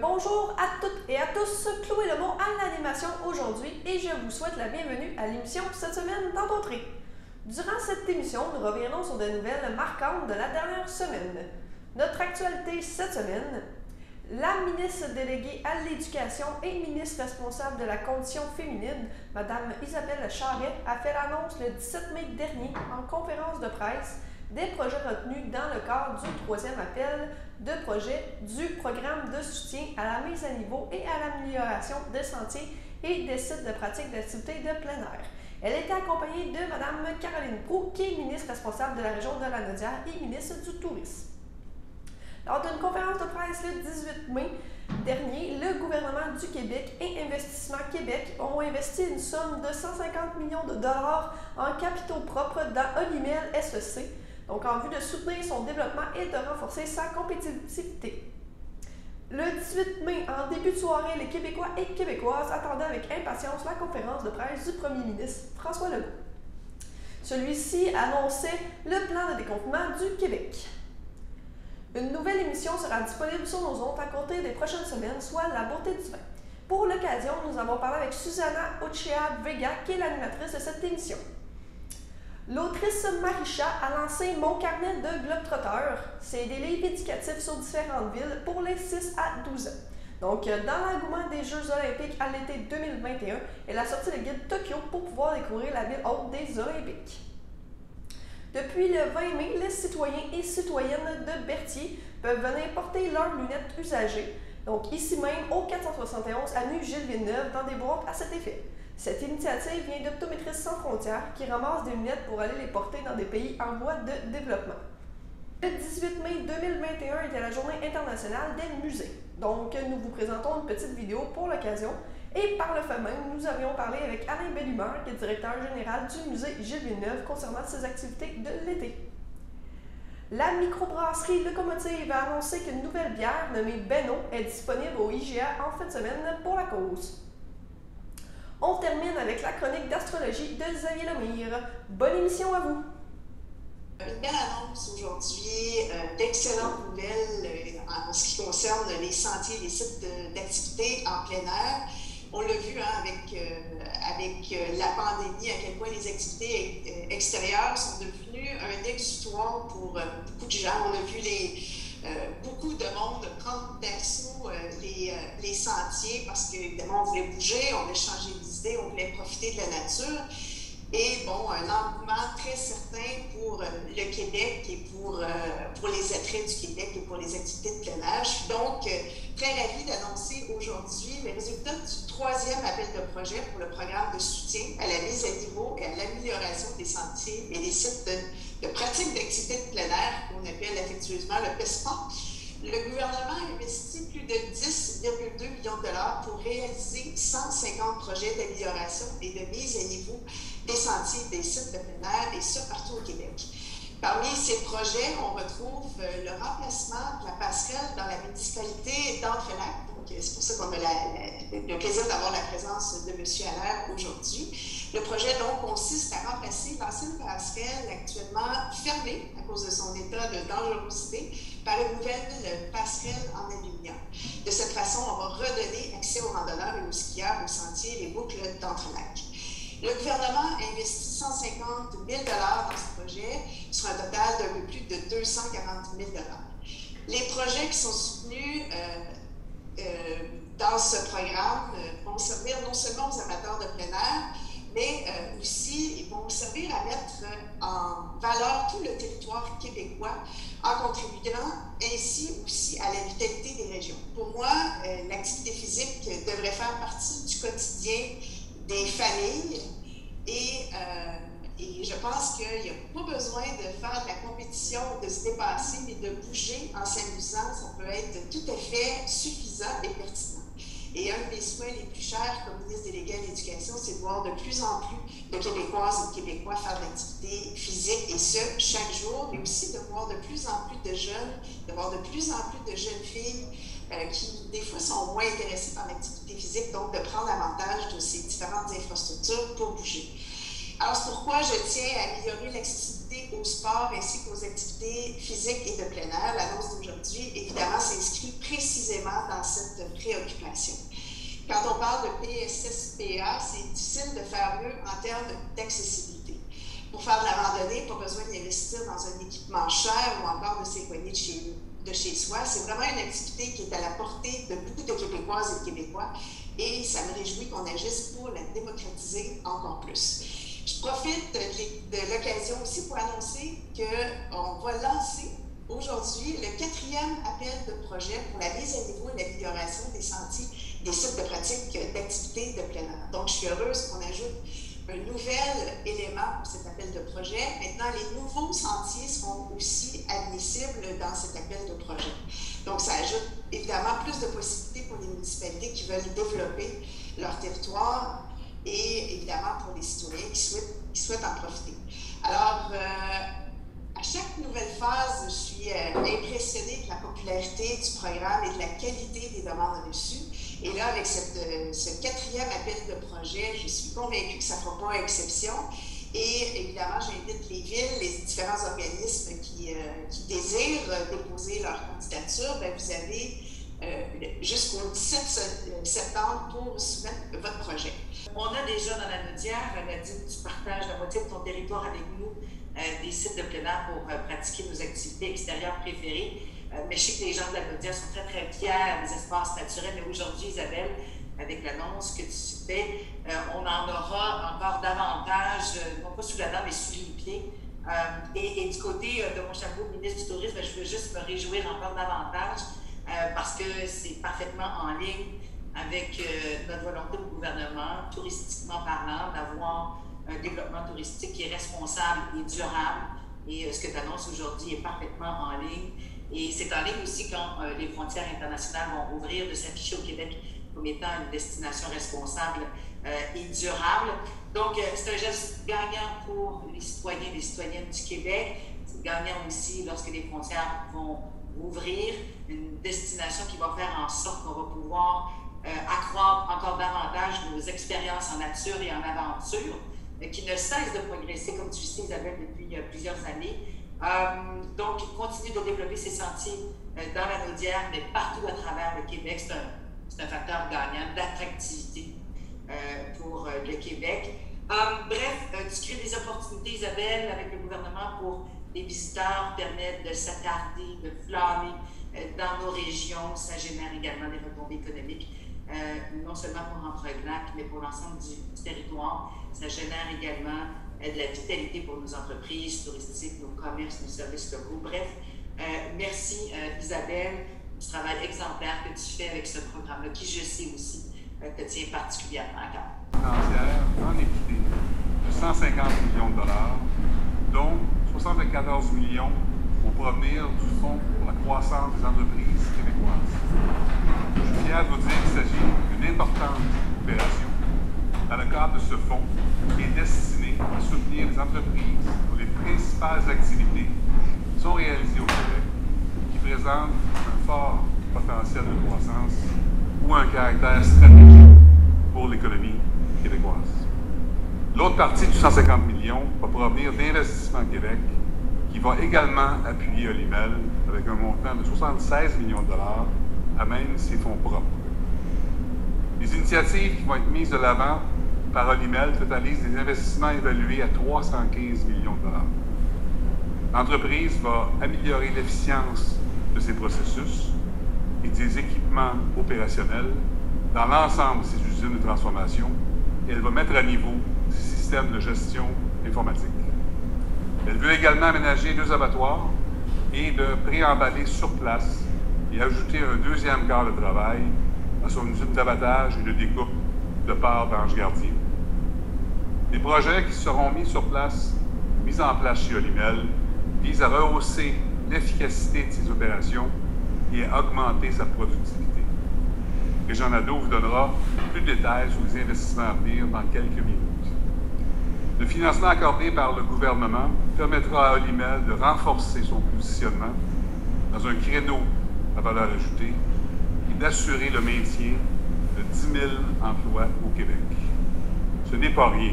Bonjour à toutes et à tous, Chloé Lemont à l'animation aujourd'hui et je vous souhaite la bienvenue à l'émission cette semaine d'Entrée. Durant cette émission, nous reviendrons sur des nouvelles marquantes de la dernière semaine. Notre actualité cette semaine, la ministre déléguée à l'Éducation et ministre responsable de la condition féminine, Mme Isabelle Charret, a fait l'annonce le 17 mai dernier en conférence de presse des projets retenus dans le cadre du troisième appel de projet du programme de soutien à la mise à niveau et à l'amélioration des sentiers et des sites de pratique d'activités de plein air. Elle était accompagnée de Mme Caroline Proulx, qui est ministre responsable de la région de la Naudière et ministre du Tourisme. Lors d'une conférence de presse le 18 mai dernier, le gouvernement du Québec et Investissement Québec ont investi une somme de 150 millions de dollars en capitaux propres dans Olimel SEC, donc en vue de soutenir son développement et de renforcer sa compétitivité. Le 18 mai, en début de soirée, les Québécois et Québécoises attendaient avec impatience la conférence de presse du premier ministre François Legault. Celui-ci annonçait le plan de déconfinement du Québec. Une nouvelle émission sera disponible sur nos ondes à compter des prochaines semaines, soit La Beauté du vin. Pour l'occasion, nous avons parlé avec Susana Ochea Vega, qui est l'animatrice de cette émission. L'autrice Marisha a lancé Mon carnet de Globetrotter. C'est des livres éducatifs sur différentes villes pour les 6 à 12 ans. Donc, dans l'engouement des Jeux olympiques à l'été 2021, elle a sorti le guide Tokyo pour pouvoir découvrir la ville hôte des Olympiques. Depuis le 20 mai, les citoyens et citoyennes de Berthier peuvent venir porter leurs lunettes usagées, donc ici même au 471 avenue Gilles Villeneuve, dans des boîtes à cet effet. Cette initiative vient d'Optométristes sans frontières qui ramassent des lunettes pour aller les porter dans des pays en voie de développement. Le 18 mai 2021 était la journée internationale des musées. Donc, nous vous présentons une petite vidéo pour l'occasion. Et par le fait même, nous avions parlé avec Alain Bellumeur, qui est directeur général du musée Gilles Villeneuve, concernant ses activités de l'été. La microbrasserie Locomotive a annoncé qu'une nouvelle bière nommée Benno est disponible au IGA en fin de semaine pour la cause. On termine avec la chronique d'astrologie de Xavier Lemire. Bonne émission à vous! Une belle annonce aujourd'hui, d'excellentes nouvelles en ce qui concerne les sentiers, les sites d'activité en plein air. On l'a vu avec la pandémie, à quel point les activités extérieures sont devenues un exutoire pour beaucoup de gens. On a vu beaucoup de monde prendre d'assaut les sentiers parce qu'évidemment, on voulait bouger, on voulait changer d'idée, on voulait profiter de la nature. Et bon, un engouement très certain pour le Québec et pour les attraits du Québec et pour les activités de plein air. Je suis donc très ravie d'annoncer aujourd'hui les résultats du troisième appel de projet pour le programme de soutien à la mise à niveau et à l'amélioration des sentiers et des sites de pratique d'activités de plein air qu'on appelle affectueusement le PESPA. Le gouvernement a investi plus de 10,2 millions de dollars pour réaliser 150 projets d'amélioration et de mise à niveau des sentiers, des sites de plein air, et ça partout au Québec. Parmi ces projets, on retrouve le remplacement de la passerelle dans la municipalité d'Entrelac. Donc, c'est pour ça qu'on a le plaisir d'avoir la présence de M. Allaire aujourd'hui. Le projet, donc, consiste à remplacer l'ancienne passerelle actuellement fermée à cause de son état de dangerosité par une nouvelle passerelle en aluminium. De cette façon, on va redonner accès aux randonneurs et aux skieurs aux sentiers et les boucles d'Entrelac. Le gouvernement a investi 150 000 dans ce projet, sur un total d'un peu plus de 240 000 Les projets qui sont soutenus dans ce programme vont servir non seulement aux amateurs de plein air, mais aussi ils vont servir à mettre en valeur tout le territoire québécois en contribuant ainsi aussi à la vitalité des régions. Pour moi, l'activité physique devrait faire partie du quotidien des familles et je pense qu'il n'y a pas besoin de faire de la compétition, de se dépasser, mais de bouger en s'amusant, ça peut être tout à fait suffisant et pertinent. Et un de mes souhaits les plus chers comme ministre délégué à l'Éducation, c'est de voir de plus en plus de Québécoises et de Québécois faire de l'activité physique, et ce, chaque jour, mais aussi de voir de plus en plus de jeunes, de voir de plus en plus de jeunes filles qui, des fois, sont moins intéressées par l'activité physique, donc de prendre avantage de ces différentes infrastructures pour bouger. Alors, c'est pourquoi je tiens à améliorer l'accessibilité au sport ainsi qu'aux activités physiques et de plein air. L'annonce d'aujourd'hui, évidemment, s'inscrit précisément dans cette préoccupation. Quand on parle de PSSPA, c'est difficile de faire mieux en termes d'accessibilité. Pour faire de la randonnée, pas besoin d'investir dans un équipement cher ou encore de s'éloigner de chez soi. C'est vraiment une activité qui est à la portée de beaucoup de Québécoises et de Québécois et ça me réjouit qu'on agisse pour la démocratiser encore plus. Je profite de l'occasion aussi pour annoncer qu'on va lancer aujourd'hui le 4e appel de projet pour la mise à niveau et l'amélioration des sentiers des sites de pratique d'activités de plein air. Donc, je suis heureuse qu'on ajoute un nouvel élément pour cet appel de projet. Maintenant, les nouveaux sentiers seront aussi admissibles dans cet appel de projet. Donc, ça ajoute évidemment plus de possibilités pour les municipalités qui veulent développer leur territoire et évidemment pour les citoyens qui souhaitent en profiter. Alors, à chaque nouvelle phase, je suis impressionnée de la popularité du programme et de la qualité des demandes reçues. Et là, avec ce 4e appel de projet, je suis convaincue que ça ne fera pas exception. Et évidemment, j'invite les villes, les différents organismes qui désirent déposer leur candidature. Bien, vous avez jusqu'au 17 septembre pour soumettre votre projet. On a déjà dans la Naudière, Nadine, tu partages la moitié de ton territoire avec nous, des sites de plein air pour pratiquer nos activités extérieures préférées. Mais je sais que les gens de la Naudière sont très, très fiers des espaces naturels. Mais aujourd'hui, Isabelle, avec l'annonce que tu fais, on en aura encore davantage, non pas sous la dent, mais sous les pieds. Et du côté de mon chapeau de ministre du Tourisme, je veux juste me réjouir encore davantage parce que c'est parfaitement en ligne avec notre volonté au gouvernement, touristiquement parlant, d'avoir un développement touristique qui est responsable et durable. Et ce que tu annonces aujourd'hui est parfaitement en ligne. Et c'est en ligne aussi quand les frontières internationales vont ouvrir de s'afficher au Québec comme étant une destination responsable et durable. Donc, c'est un geste gagnant pour les citoyens et les citoyennes du Québec. C'est gagnant aussi lorsque les frontières vont ouvrir, une destination qui va faire en sorte qu'on va pouvoir accroître encore davantage nos expériences en nature et en aventure, qui ne cessent de progresser, comme tu le sais, Isabelle, depuis plusieurs années. Donc, continuer de développer ces sentiers dans la Naudière, mais partout à travers le Québec, c'est un facteur gagnant d'attractivité pour le Québec. Bref, tu crées des opportunités, Isabelle, avec le gouvernement pour les visiteurs, permettre de s'attarder, de flâner dans nos régions. Ça génère également des retombées économiques, non seulement pour Empereur-Glac, mais pour l'ensemble du territoire. Ça génère également de la vitalité pour nos entreprises touristiques, nos commerces, nos services locaux. Bref, merci Isabelle du travail exemplaire que tu fais avec ce programme-là, qui je sais aussi te tient particulièrement à cœur. Financière en équité de 150 millions de dollars, dont 74 millions vont provenir du Fonds pour la croissance des entreprises québécoises. Je suis fier de vous dire qu'il s'agit d'une importante opération dans le cadre de ce fonds qui est destiné à soutenir les entreprises pour les principales activités qui sont réalisées au Québec, qui présentent un fort potentiel de croissance ou un caractère stratégique pour l'économie québécoise. L'autre partie du 150 millions va provenir d'Investissement Québec, qui va également appuyer Olimel avec un montant de 76 millions de dollars à même ses fonds propres. Les initiatives qui vont être mises de l'avant par Olimel totalisent des investissements évalués à 315 millions de dollars. L'entreprise va améliorer l'efficience de ses processus et des équipements opérationnels dans l'ensemble de ses usines de transformation et elle va mettre à niveau ses systèmes de gestion informatique. Elle veut également aménager 2 abattoirs et de préemballer sur place et ajouter un 2e quart de travail à son usine d'abattage et de découpe de porc d'Ange-Gardien. Les projets qui seront mis en place chez Olimel visent à rehausser l'efficacité de ses opérations et à augmenter sa productivité. Régent Nadeau vous donnera plus de détails sur les investissements à venir dans quelques minutes. Le financement accordé par le gouvernement permettra à Olimel de renforcer son positionnement dans un créneau à valeur ajoutée et d'assurer le maintien de 10 000 emplois au Québec. Ce n'est pas rien.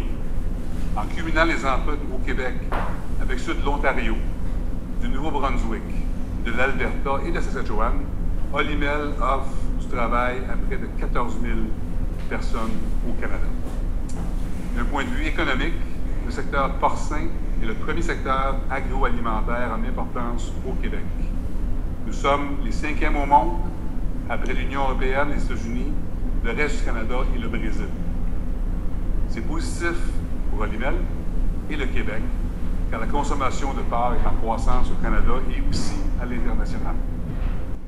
En cumulant les emplois au Québec avec ceux de l'Ontario, du Nouveau-Brunswick, de l'Alberta et de Saskatchewan, Olimel offre du travail à près de 14 000 personnes au Canada. D'un point de vue économique, le secteur porcin est le premier secteur agroalimentaire en importance au Québec. Nous sommes les 5e au monde, après l'Union européenne, les États-Unis, le reste du Canada et le Brésil. C'est positif pour Olimel et le Québec, car la consommation de porc est en croissance au Canada et aussi à l'international.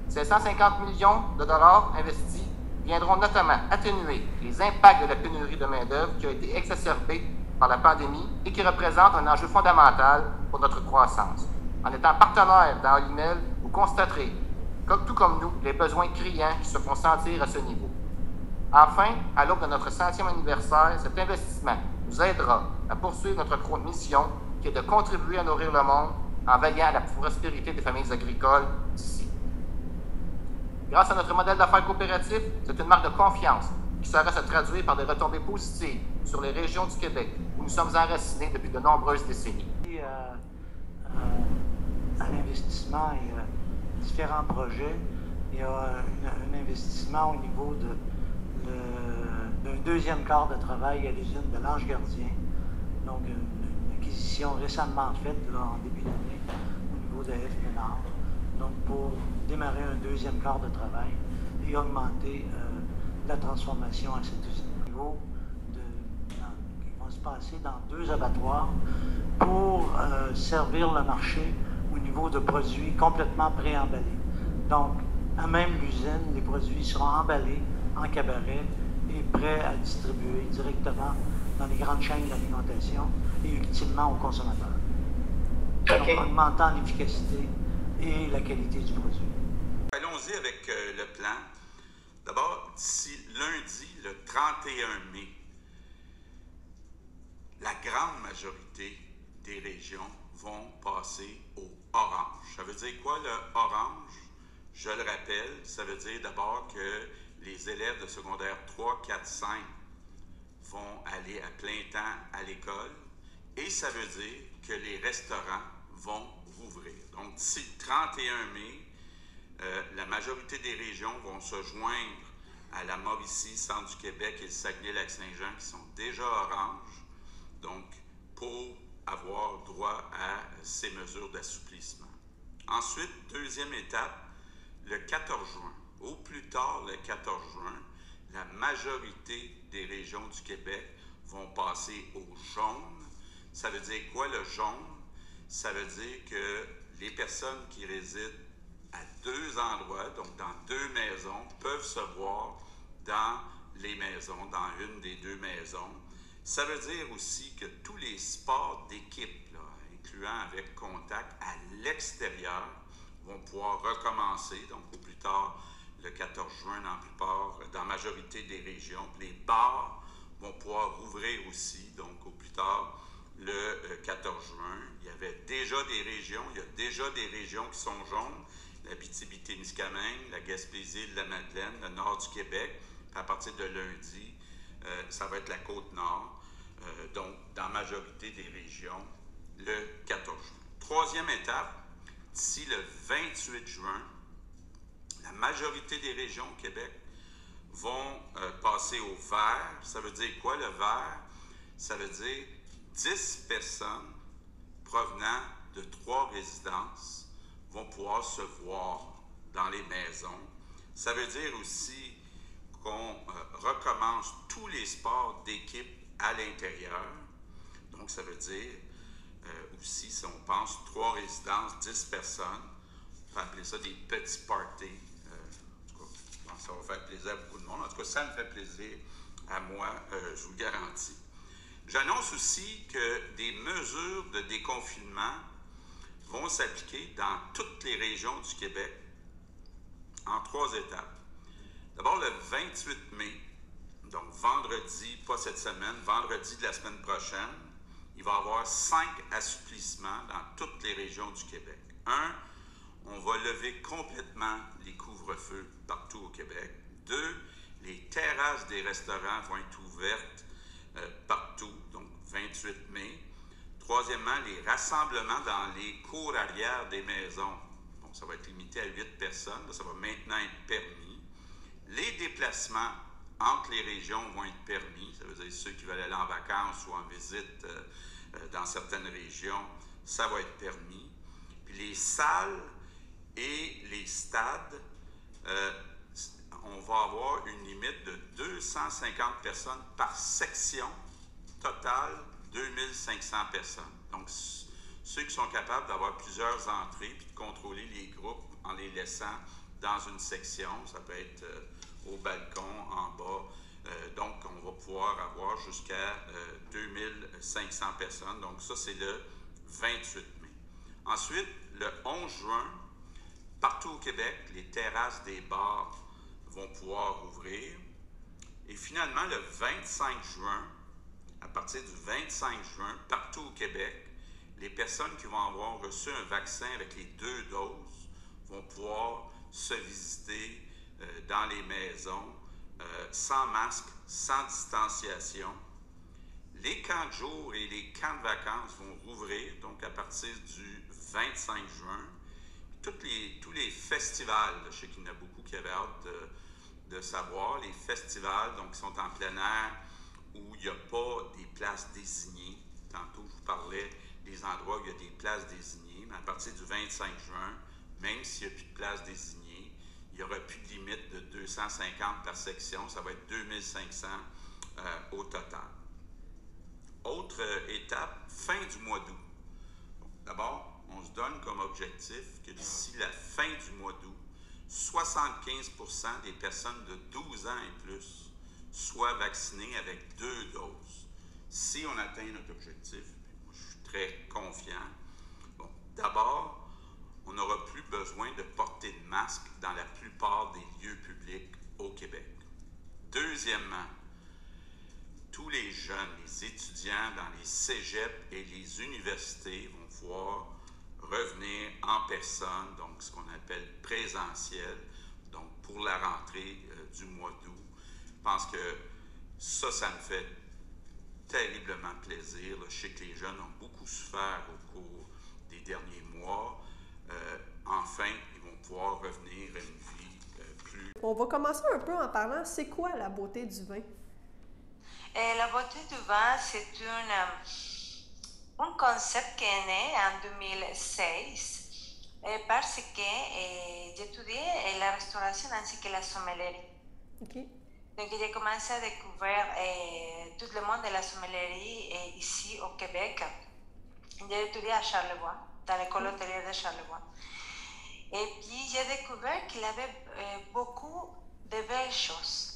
Ces 150 millions de dollars investis viendront notamment atténuer les impacts de la pénurie de main-d'œuvre qui a été exacerbée par la pandémie et qui représente un enjeu fondamental pour notre croissance. En étant partenaire dans Olimel, vous constaterez, tout comme nous, les besoins criants qui se font sentir à ce niveau. Enfin, à l'aube de notre 100e anniversaire, cet investissement nous aidera à poursuivre notre mission qui est de contribuer à nourrir le monde en veillant à la prospérité des familles agricoles d'ici. Grâce à notre modèle d'affaires coopératif, c'est une marque de confiance qui saura se traduire par des retombées positives sur les régions du Québec où nous sommes enracinés depuis de nombreuses décennies. À l'investissement, il y a différents projets. Il y a un investissement au niveau d'un deuxième quart de travail à l'usine de l'Ange-Gardien. Donc, une acquisition récemment faite là, en début d'année au niveau de F. Ménard. Donc, pour démarrer un deuxième quart de travail et augmenter la transformation à cette usine. Au niveau qui vont se passer dans 2 abattoirs pour servir le marché au niveau de produits complètement préemballés. Donc, à même l'usine, les produits seront emballés en cabaret et prêts à distribuer directement dans les grandes chaînes d'alimentation et ultimement aux consommateurs. Okay. Donc, augmentant l'efficacité et la qualité du produit. Allons-y avec le plan. D'abord, d'ici lundi, le 31 mai, la grande majorité des régions vont passer au orange. Ça veut dire quoi, le orange? Je le rappelle, ça veut dire d'abord que les élèves de secondaire 3, 4, 5 vont aller à plein temps à l'école et ça veut dire que les restaurants vont rouvrir. Donc, d'ici le 31 mai, la majorité des régions vont se joindre à la Mauricie, Centre du Québec et le Saguenay-Lac-Saint-Jean qui sont déjà orange, donc pour avoir droit à ces mesures d'assouplissement. Ensuite, deuxième étape, le 14 juin. Au plus tard, le 14 juin, la majorité des régions du Québec vont passer au jaune. Ça veut dire quoi, le jaune? Ça veut dire que les personnes qui résident à 2 endroits, donc dans 2 maisons, peuvent se voir dans les maisons, dans une des 2 maisons. Ça veut dire aussi que tous les sports d'équipe, incluant avec contact à l'extérieur, vont pouvoir recommencer, donc au plus tard le 14 juin dans la majorité des régions. Les bars vont pouvoir rouvrir aussi, donc au plus tard le 14 juin. Il y a déjà des régions qui sont jaunes, l'Abitibi-Témiscamingue, la Gaspésie, la Madeleine, le nord du Québec. Puis à partir de lundi, ça va être la Côte-Nord, donc dans la majorité des régions, le 14 juin. Troisième étape, d'ici le 28 juin, la majorité des régions au Québec vont passer au vert. Ça veut dire quoi, le vert? Ça veut dire 10 personnes provenant de 3 résidences vont pouvoir se voir dans les maisons. Ça veut dire aussi qu'on recommence tous les sports d'équipe à l'intérieur. Donc, ça veut dire aussi, si on pense 3 résidences, 10 personnes, on peut appeler ça des petits parties. En tout cas, je pense que ça va faire plaisir à beaucoup de monde. En tout cas, ça me fait plaisir à moi, je vous le garantis. J'annonce aussi que des mesures de déconfinement vont s'appliquer dans toutes les régions du Québec en 3 étapes. D'abord, le 28 mai, donc vendredi, pas cette semaine, vendredi de la semaine prochaine, il va y avoir 5 assouplissements dans toutes les régions du Québec. 1, on va lever complètement les couvre-feux partout au Québec. 2, les terrasses des restaurants vont être ouvertes partout, donc 28 mai. Troisièmement, les rassemblements dans les cours arrière des maisons. Bon, ça va être limité à 8 personnes. personnes. Là, ça va maintenant être permis. Les déplacements entre les régions vont être permis. Ça veut dire ceux qui veulent aller en vacances ou en visite dans certaines régions, ça va être permis. Puis les salles et les stades, on va avoir une limite de 250 personnes par section, total 2500 personnes. Donc, ceux qui sont capables d'avoir plusieurs entrées puis de contrôler les groupes en les laissant dans une section, ça peut être au balcon, en bas. Donc, on va pouvoir avoir jusqu'à 2500 personnes. Donc, ça, c'est le 28 mai. Ensuite, le 11 juin, partout au Québec, les terrasses des bars vont pouvoir ouvrir. Et finalement, le 25 juin, à partir du 25 juin, partout au Québec, les personnes qui vont avoir reçu un vaccin avec les 2 doses vont pouvoir se visiter dans les maisons, sans masque, sans distanciation. Les camps de jour et les camps de vacances vont rouvrir, donc à partir du 25 juin. Tous les festivals, je sais qu'il y en a beaucoup qui avaient hâte de savoir, les festivals donc, qui sont en plein air, où il n'y a pas des places désignées. Tantôt, je vous parlais des endroits où il y a des places désignées, mais à partir du 25 juin, même s'il n'y a plus de places désignées, il n'y aura plus de limite de 250 par section, ça va être 2500 au total. Autre étape, fin du mois d'août. Bon, d'abord, on se donne comme objectif que d'ici la fin du mois d'août, 75% des personnes de 12 ans et plus soient vaccinées avec 2 doses. Si on atteint notre objectif, moi, je suis très confiant. Bon, d'abord, on n'aura plus besoin de porter de masque dans la plupart des lieux publics au Québec. Deuxièmement, tous les jeunes, les étudiants dans les cégeps et les universités vont pouvoir revenir en personne, donc ce qu'on appelle présentiel, donc pour la rentrée du mois d'août. Je pense que ça me fait terriblement plaisir. Là. Je sais que les jeunes ont beaucoup souffert au cours des derniers mois. Enfin, ils vont pouvoir revenir à une vie plus... On va commencer un peu en parlant, c'est quoi la beauté du vin? La beauté du vin, c'est un concept qui est né en 2016 parce que j'étudiais la restauration ainsi que la sommellerie. Okay. Donc j'ai commencé à découvrir tout le monde de la sommellerie ici au Québec. J'ai étudié à Charlevoix, dans l'école hôtelière de Charlevoix. Et puis j'ai découvert qu'il y avait beaucoup de belles choses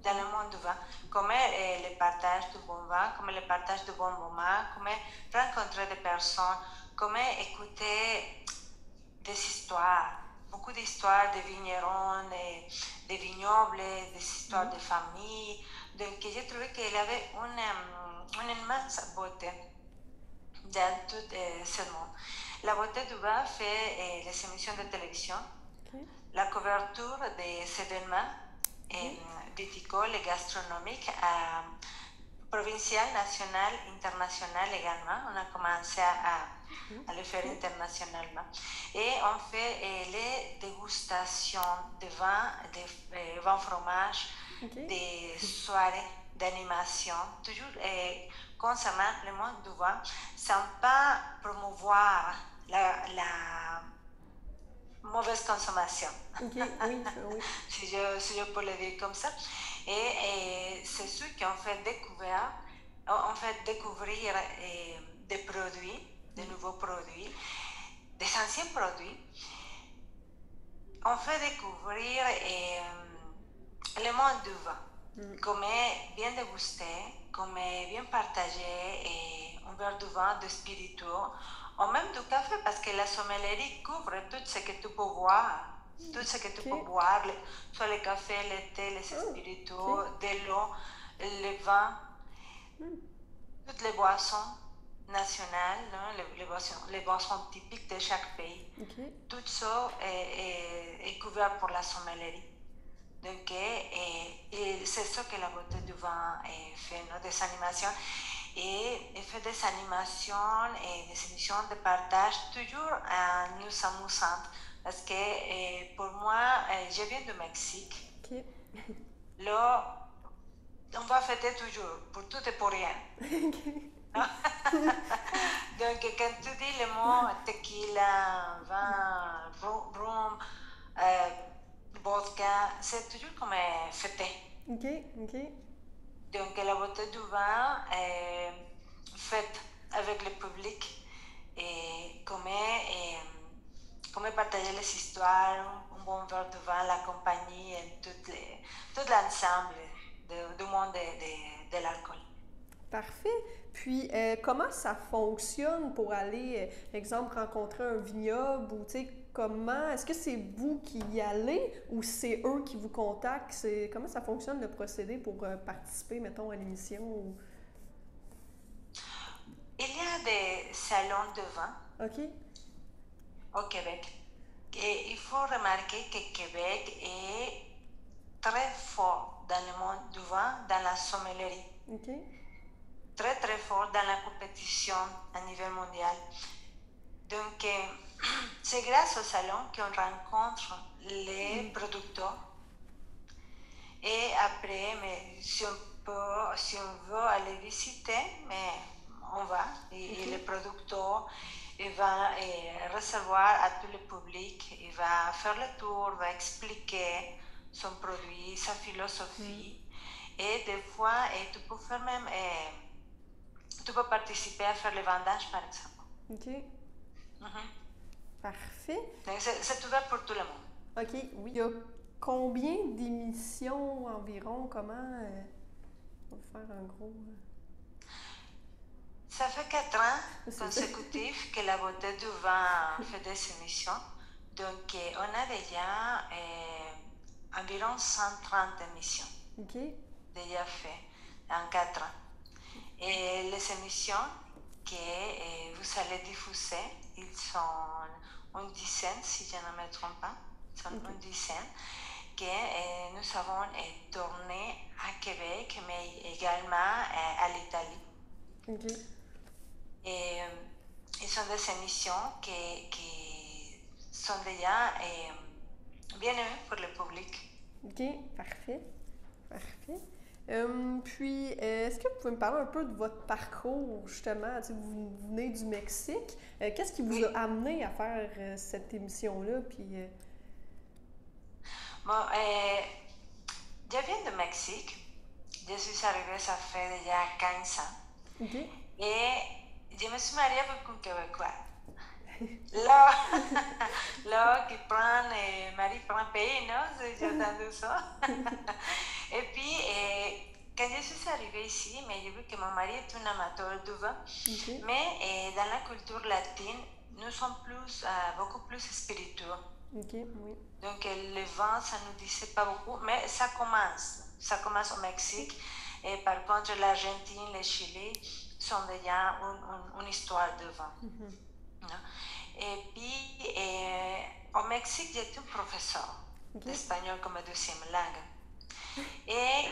dans le monde du vin, comme le partage du bon vin, comme le partage du bon moment, comme rencontrer des personnes, comme écouter des histoires, beaucoup d'histoires de vignerons, de vignobles, des histoires de famille. Donc j'ai trouvé qu'il y avait une immense beauté dans tout ce monde. La beauté du vin fait les émissions de télévision, la couverture des événements viticoles et gastronomiques, provincial, national, international également. On a commencé à le faire internationalement. Et on fait les dégustations de vin, de vin fromage, des soirées d'animation, toujours concernant le monde du vin, sans pas promouvoir la mauvaise consommation. Okay, oui. si je peux le dire comme ça. Et c'est ceux qui ont fait découvrir des produits, de nouveaux produits, des anciens produits. On fait découvrir le monde du vin, comment bien déguster, comment bien partager un verre de vin, de spiritueux, ou même du café, parce que la sommellerie couvre tout ce que tu peux boire. Tout ce que tu peux boire, soit le café, le thé, les spiritueux, de l'eau, le vin, toutes les boissons nationales, les boissons typiques de chaque pays. Tout ça est couvert pour la sommellerie. Donc, c'est ça que la beauté du vin fait, no? Des animations. Et fait des animations et des émissions de partage, toujours en news amusantes, Parce que pour moi, je viens du Mexique. OK. Là, on va fêter toujours, pour tout et pour rien. Donc, quand tu dis le mot tequila, vin, rum, vodka, c'est toujours comme fêté. OK, OK. Donc, la beauté du vin est faite avec le public et comme partager les histoires, un bon verre de vin, la compagnie et tout l'ensemble du monde de l'alcool. Parfait. Puis, comment ça fonctionne pour aller, exemple, rencontrer un vignoble ou, tu sais, comment, est-ce que c'est vous qui y allez ou c'est eux qui vous contactent? Comment ça fonctionne le procédé pour participer, mettons, à l'émission? Ou... Il y a des salons de vin OK. au Québec. Et il faut remarquer que Québec est très fort dans le monde du vin, dans la sommellerie. OK. Très très fort dans la compétition à niveau mondial. Donc, c'est grâce au salon qu'on rencontre les producteurs. Et après, mais si on veut aller visiter, mais on va. Et le producteur, il va recevoir à tout le public, il va faire le tour, va expliquer son produit, sa philosophie. Et des fois, tu peux faire même... tu peux participer à faire le vendage, par exemple. OK. Parfait. Donc, c'est ouvert pour tout le monde. OK, oui. Il y a combien d'émissions environ? Comment... on va faire un gros... Ça fait 4 ans consécutifs que la beauté du vin fait des émissions. Donc, on a déjà environ 130 émissions déjà faites en 4 ans. Et les émissions que vous allez diffuser, ils sont une dizaine, si je ne me trompe pas, sont une dizaine, que nous avons tourné à Québec, mais également à l'Italie. Et ce sont des émissions qui sont déjà bien aimées pour le public. OK, parfait. Parfait. Puis, est-ce que vous pouvez me parler un peu de votre parcours, justement? Vous venez du Mexique. Qu'est-ce qui vous a amené à faire cette émission-là? Puis, Bon, je viens du Mexique. Je suis arrivée, ça fait déjà 15 ans. OK. Et je me suis mariée avec un Québécois. Là, qui prend, mari prend pays, non? J'ai entendu ça. Et puis, quand je suis arrivée ici, mais j'ai vu que mon mari est un amateur de vin. Mais dans la culture latine, nous sommes beaucoup plus spiritueux. Oui. Donc, le vin, ça ne nous disait pas beaucoup, mais ça commence. Ça commence au Mexique. Et par contre, l'Argentine, le Chili sont déjà une histoire de vin. Et puis, au Mexique, j'étais un professeur d'espagnol comme deuxième langue. Et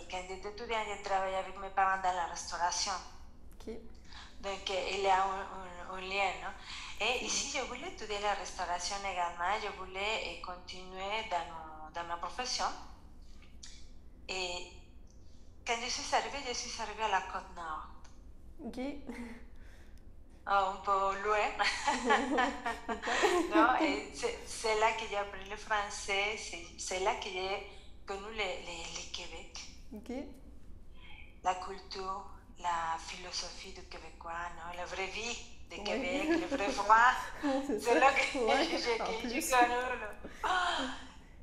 quand j'étais étudiante, je travaillais avec mes parents dans la restauration. Donc, il y a un lien, non? Et ici, je voulais étudier la restauration également. Je voulais continuer dans ma profession. Et quand je suis arrivée à la Côte-Nord. Un peu loin. Non, et c'est là que j'ai appris le français, c'est là que j'ai connu le Québec. La culture, la philosophie du Québécois, non? La vraie vie du Québec, le vrai froid. C'est là que j'ai connu.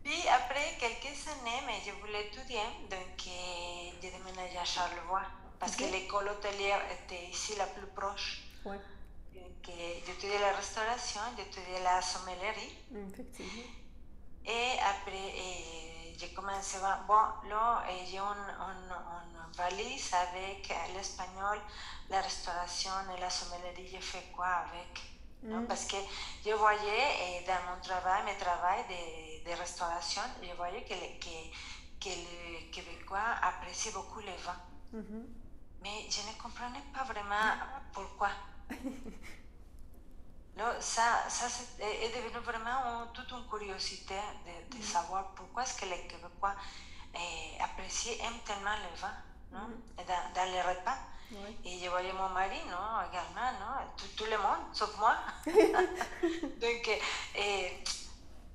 Puis après quelques années, mais je voulais étudier, donc j'ai déménagé à Charlevoix, parce que l'école hôtelière était ici la plus proche. J'étudiais la restauration, j'étudiais la sommellerie. Et après, j'ai commencé à... Bon, là, j'ai une valise avec l'espagnol, la restauration et la sommellerie. J'ai fait quoi avec? Non? Parce que je voyais dans mon travail, de restauration, je voyais que les Québécois appréciaient beaucoup le vin. Mais je ne comprenais pas vraiment pourquoi. Là, ça est devenu vraiment toute une curiosité de savoir pourquoi est-ce que les Québécois aiment tellement le vin, non? Dans les repas. Ouais. Et je voyais mon mari, non, également, non, tout le monde, sauf moi. Donc,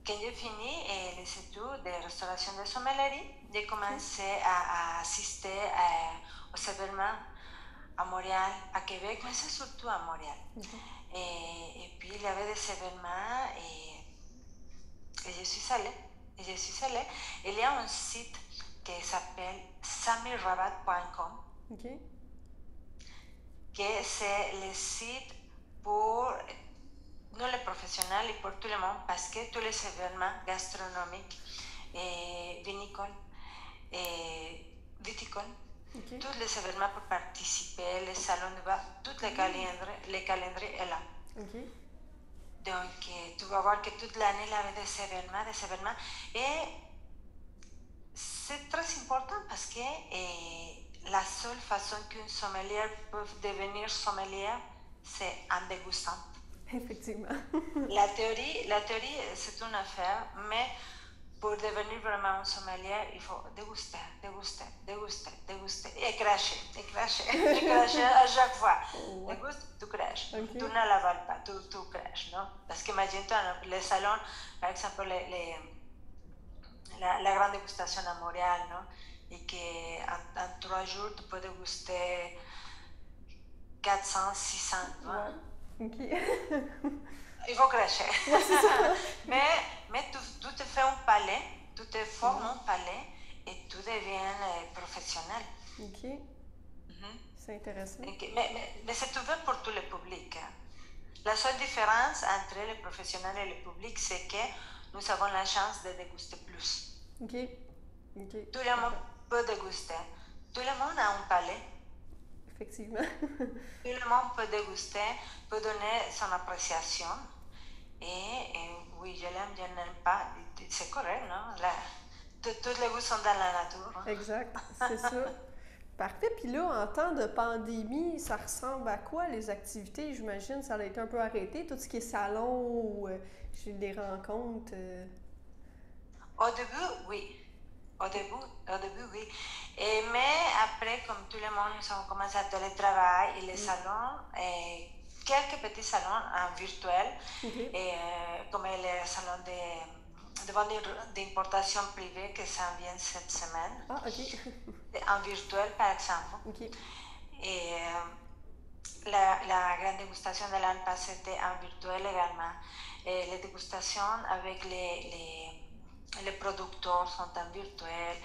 quand j'ai fini les études de restauration de sommellerie, j'ai commencé à assister aux événements à Montréal, à Québec, mais c'est surtout à Montréal. Et puis, il y avait des événements et je suis allée. Il y a un site qui s'appelle samirrabat.com. OK. Que c'est le site pour nous les professionnels et pour tout le monde, parce que tous les événements gastronomiques et vinicoles et viticoles, tous les événements pour participer, les salons de vin, tous les calendriers est là. OK. Donc, tu vas voir que toute l'année, il y avait des événements. Et c'est très important parce que la seule façon qu'une sommelière peut devenir sommelière, c'est en dégustant. Effectivement. La théorie, c'est une affaire, mais pour devenir vraiment un sommelier, il faut déguster et cracher à chaque fois. Ouais. Déguste, tu craches. Okay. Tu ne l'avales pas, tu craches, non? Parce que imagine-toi, les salons, par exemple, la grande dégustation à Montréal, non? Et qu'en 3 jours, tu peux déguster 400, 600, tu vois? Ouais. OK. Il faut cracher. mais tu te fais un palais, tu te formes un palais et tu deviens professionnel. OK. C'est intéressant. Mais c'est ouvert pour tout le public. Hein. La seule différence entre les professionnels et le public, c'est que nous avons la chance de déguster plus. OK. Tout le monde peut déguster. Tout le monde a un palais. Effectivement. Tout le monde peut déguster, peut donner son appréciation. Et oui, je l'aime, je n'aime pas. C'est correct, non? Tous les goûts sont dans la nature. Hein? Exact, c'est ça. Parfait. Puis là, en temps de pandémie, ça ressemble à quoi les activités? J'imagine ça a été un peu arrêté, tout ce qui est salon ou des rencontres. Au début, oui. Au début, oui. Mais après, comme tout le monde, nous avons commencé à télétravail et les salons, quelques petits salons en virtuel, comme les salons de vente d'importation privée qui s'en viennent cette semaine. Ah, OK. En virtuel, par exemple. OK. Et la grande dégustation de l'an passé était en virtuel également. Et les dégustations avec les producteurs sont en virtuel,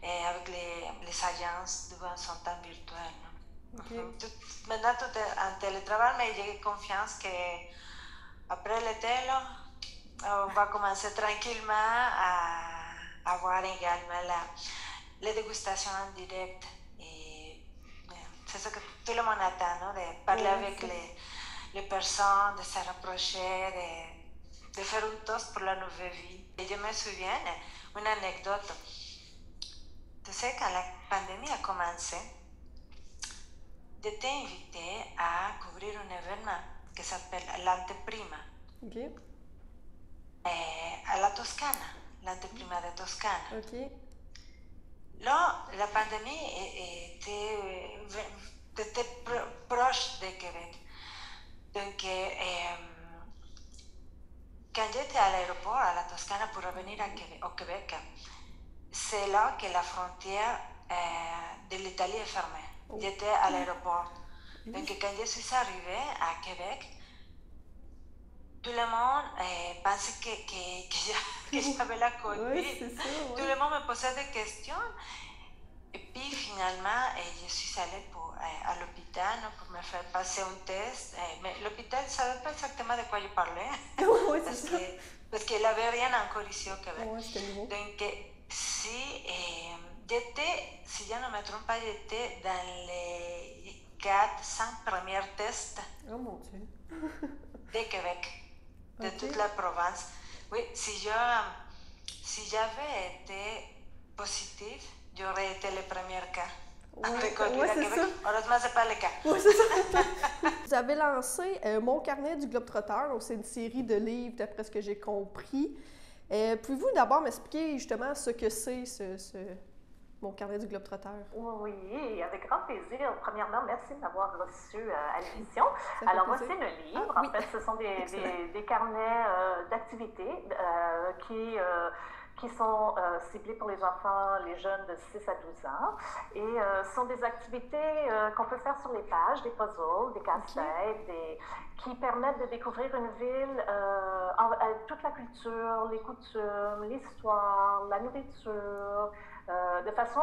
et avec les agences de vin sont en virtuel. Okay. Maintenant, tout est en télétravail, mais j'ai confiance qu'après l'été, on va commencer tranquillement à avoir également les dégustations en direct. Et c'est ce que tout le monde attend, non? De parler avec les personnes, de se rapprocher, de faire un toast pour la nouvelle vie. Et je me souviens, une anecdote. Tu sais, quand la pandémie a commencé, j'étais invitée à couvrir un événement qui s'appelle l'Anteprima. OK. À la Toscana, l'Anteprima de Toscana. OK. Là, la pandémie était proche de Québec. Donc, quand j'étais à l'aéroport, à la Toscana, pour revenir au Québec, c'est là que la frontière de l'Italie est fermée. J'étais à l'aéroport. Donc, quand je suis arrivée à Québec, tout le monde pensait que j'avais la COVID. Oui, c'est ça, ouais. Tout le monde me posait des questions. Et puis, finalement, je suis allée à l'hôpital pour me faire passer un test. Mais l'hôpital ne savait pas exactement de quoi je parlais. Oui, c'est ça. Parce qu'il n'avait rien encore ici au Québec. Oui, c'était nouveau. Donc, si je ne me trompe pas, j'étais dans les 400 premiers tests de Québec, de toute la province. Oui, si j'avais été positive, j'aurais été le premier cas. Reconduire à c'est Québec. ça. Heureusement, ce n'est pas le cas. Oui, c'est ça. Vous avez lancé Mon carnet du Globetrotter, donc c'est une série de livres, d'après ce que j'ai compris. Pouvez-vous d'abord m'expliquer justement ce que c'est, Mon carnet du Globetrotter? Oui, avec grand plaisir. Premièrement, merci de m'avoir reçu à l'émission. Alors, voici le livre. Ah, oui. En fait, ce sont des carnets d'activités qui sont ciblés pour les enfants, les jeunes de 6 à 12 ans. Et ce sont des activités qu'on peut faire sur les pages, des puzzles, des casse-têtes, qui permettent de découvrir une ville, toute la culture, les coutumes, l'histoire, la nourriture, de façon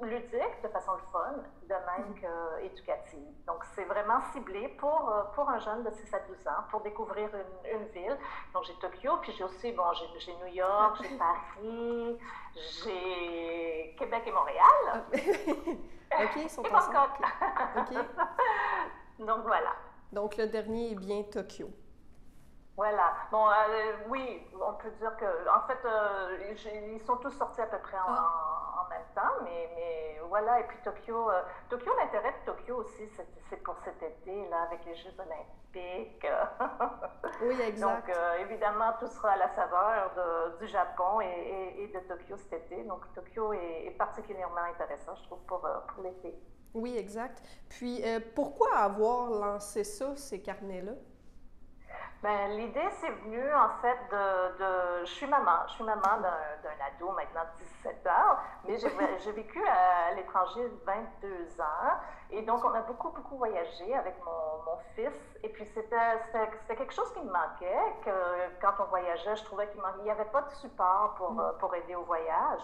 ludique, de façon fun, de même qu'éducative. Donc, c'est vraiment ciblé pour un jeune de 6 à 12 ans, pour découvrir une ville. Donc, j'ai Tokyo, puis j'ai aussi, j'ai New York, j'ai Paris, j'ai Québec et Montréal. OK, ils sont et ensemble. Bangkok. OK. Donc, voilà. Donc, le dernier est bien Tokyo. Voilà. Bon, oui, on peut dire que, en fait, ils sont tous sortis à peu près en même temps, mais voilà. Et puis Tokyo, l'intérêt de Tokyo aussi, c'est pour cet été, là, avec les Jeux olympiques. Oui, exact. Donc, évidemment, tout sera à la saveur du Japon et de Tokyo cet été. Donc, Tokyo est particulièrement intéressant, je trouve, pour l'été. Oui, exact. Puis, pourquoi avoir lancé ça, ces carnets-là? Ben, l'idée, c'est venu, en fait, je suis maman d'un ado, maintenant 17 ans, mais j'ai vécu à l'étranger 22 ans, et donc on a beaucoup voyagé avec mon fils, et puis c'était quelque chose qui me manquait, que quand on voyageait, je trouvais qu'il n'y avait pas de support pour aider au voyage,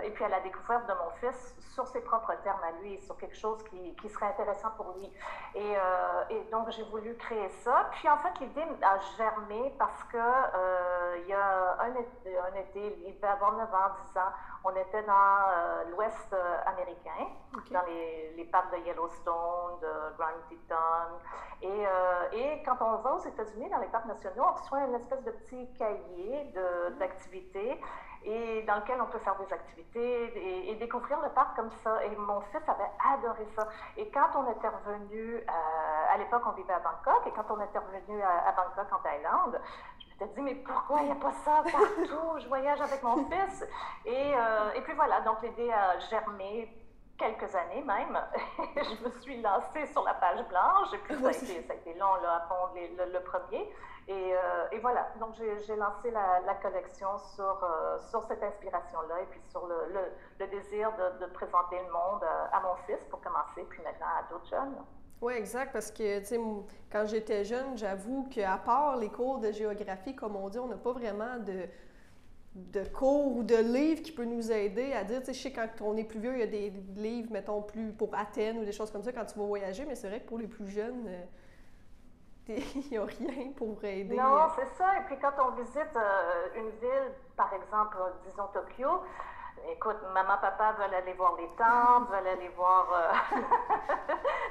et puis à la découverte de mon fils, sur ses propres termes à lui, sur quelque chose qui serait intéressant pour lui. Et donc, j'ai voulu créer ça. Puis, en fait, l'idée a germé parce que il y a un été, il devait avoir 9 ans, 10 ans, on était dans l'Ouest américain, dans les parcs de Yellowstone, de Grand Teton. Et quand on va aux États-Unis, dans les parcs nationaux, on reçoit une espèce de petit cahier d'activités et dans lequel on peut faire des activités et découvrir le parc comme ça. Et mon fils avait adoré ça. Et quand on était revenu, à l'époque, on vivait à Bangkok, et quand on était revenu à Bangkok, en Thaïlande, je m'étais dit, mais pourquoi il n'y a pas ça partout? Je voyage avec mon fils. Et puis voilà, donc l'idée a germé quelques années même. Je me suis lancée sur la page blanche, et puis ça a été long là, à pondre le premier. Et voilà, donc j'ai lancé la collection sur cette inspiration-là, et puis sur le désir de présenter le monde à mon fils pour commencer, puis maintenant à d'autres jeunes. Oui, exact, parce que, tu sais, quand j'étais jeune, j'avoue qu'à part les cours de géographie, comme on dit, on n'a pas vraiment de cours ou de livres qui peuvent nous aider à dire, tu sais, je sais, quand on est plus vieux, il y a des livres, mettons, plus pour Athènes ou des choses comme ça quand tu vas voyager, mais c'est vrai que pour les plus jeunes, il n'y a rien pour aider. Non, c'est ça. Et puis quand on visite une ville, par exemple, disons Tokyo, écoute, maman, papa veulent aller voir les temples, veulent aller voir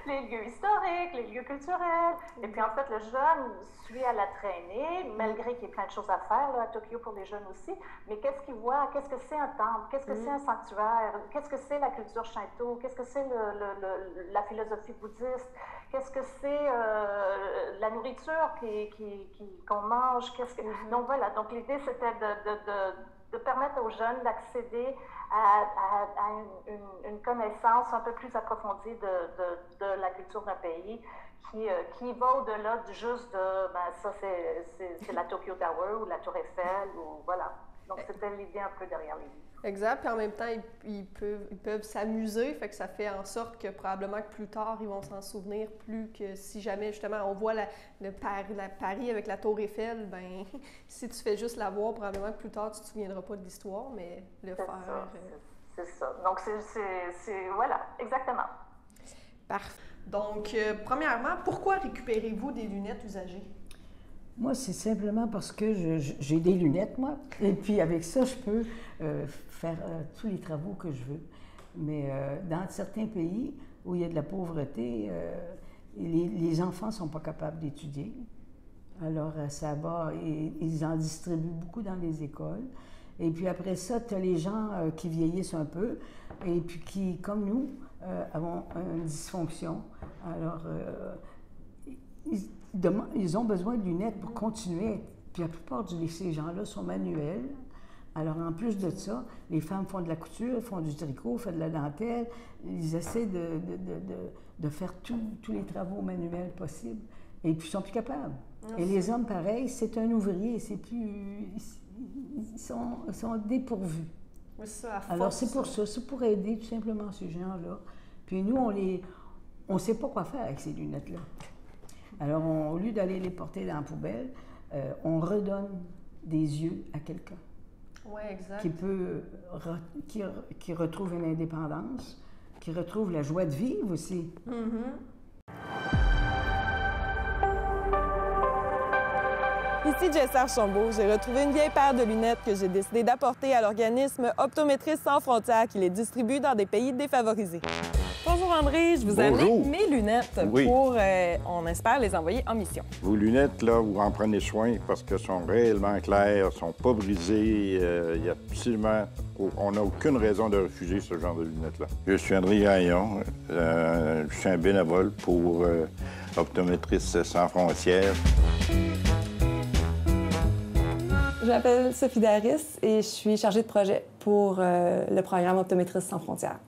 les lieux historiques, les lieux culturels. Et puis en fait, le jeune suit à la traînée, malgré qu'il y ait plein de choses à faire là, à Tokyo pour les jeunes aussi. Mais qu'est-ce qu'il voit? Qu'est-ce que c'est un temple? Qu'est-ce que c'est un sanctuaire? Qu'est-ce que c'est la culture shinto? Qu'est-ce que c'est la philosophie bouddhiste? Qu'est-ce que c'est la nourriture qu'on mange? Donc voilà, donc l'idée c'était de permettre aux jeunes d'accéder à une connaissance un peu plus approfondie de la culture d'un pays qui va au-delà juste de, ça c'est la Tokyo Tower ou la Tour Eiffel, ou voilà. Donc c'était l'idée un peu derrière les livres. Exact, puis en même temps, ils peuvent s'amuser, fait que ça fait en sorte que probablement que plus tard, ils vont s'en souvenir plus que si jamais, justement, on voit la Paris avec la Tour Eiffel, ben si tu fais juste la voir, probablement que plus tard, tu ne te souviendras pas de l'histoire, mais le faire... C'est ça. Donc, c'est voilà, exactement. Parfait. Donc, premièrement, pourquoi récupérez-vous des lunettes usagées? Moi, c'est simplement parce que j'ai des lunettes, moi, et puis avec ça, je peux faire tous les travaux que je veux. Mais dans certains pays où il y a de la pauvreté, les enfants ne sont pas capables d'étudier. Alors, ça va, et ils en distribuent beaucoup dans les écoles. Et puis après ça, tu as les gens qui vieillissent un peu. et puis qui, comme nous, avons une dysfonction. Alors, ils ont besoin de lunettes pour continuer. Puis la plupart de ces gens-là sont manuels. Alors, en plus de ça, les femmes font de la couture, font du tricot, font de la dentelle. Ils essaient de faire tous les travaux manuels possibles. Et puis, ils sont plus capables. Et les hommes, pareil, c'est un ouvrier. C'est plus... Ils sont dépourvus. Oui, ça, à force, alors, c'est pour ça. C'est pour aider tout simplement ces gens-là. Puis nous, on ne sait pas quoi faire avec ces lunettes-là. Alors, au lieu d'aller les porter dans la poubelle, on redonne des yeux à quelqu'un. Oui, exact. Qui retrouve une indépendance, qui retrouve la joie de vivre aussi. Ici Jessie Archambault, j'ai retrouvé une vieille paire de lunettes que j'ai décidé d'apporter à l'organisme Optométristes sans frontières qui les distribue dans des pays défavorisés. Bonjour André, je vous amène mes lunettes pour, on espère, les envoyer en mission. Vos lunettes, là, vous en prenez soin parce qu'elles sont réellement claires, elles sont pas brisées, il y a absolument... On n'a aucune raison de refuser ce genre de lunettes-là. Je suis André Gaillon, je suis un bénévole pour Optométristes sans frontières. Je m'appelle Sophie Daris et je suis chargée de projet pour le programme Optométristes sans frontières.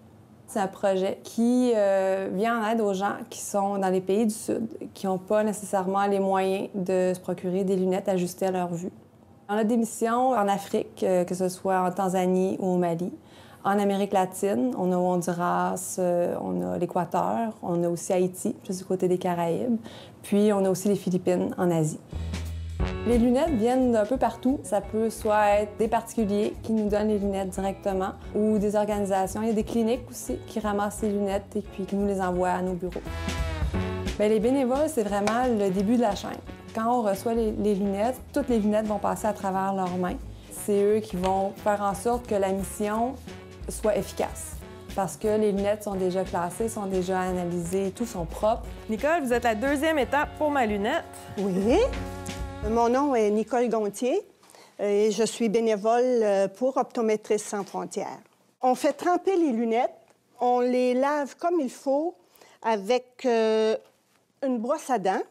C'est un projet qui vient en aide aux gens qui sont dans les pays du Sud, qui n'ont pas nécessairement les moyens de se procurer des lunettes ajustées à leur vue. On a des missions en Afrique, que ce soit en Tanzanie ou au Mali. En Amérique latine, on a Honduras, on a l'Équateur, on a aussi Haïti, juste du côté des Caraïbes. Puis on a aussi les Philippines en Asie. Les lunettes viennent d'un peu partout. Ça peut soit être des particuliers qui nous donnent les lunettes directement ou des organisations. Il y a des cliniques aussi qui ramassent les lunettes et puis qui nous les envoient à nos bureaux. Bien, les bénévoles, c'est vraiment le début de la chaîne. Quand on reçoit les lunettes, toutes les lunettes vont passer à travers leurs mains. C'est eux qui vont faire en sorte que la mission soit efficace. Parce que les lunettes sont déjà classées, sont déjà analysées, tout sont propres. Nicole, vous êtes la deuxième étape pour ma lunette. Oui. Mon nom est Nicole Gontier et je suis bénévole pour Optométristes sans frontières. On fait tremper les lunettes, on les lave comme il faut avec une brosse à dents.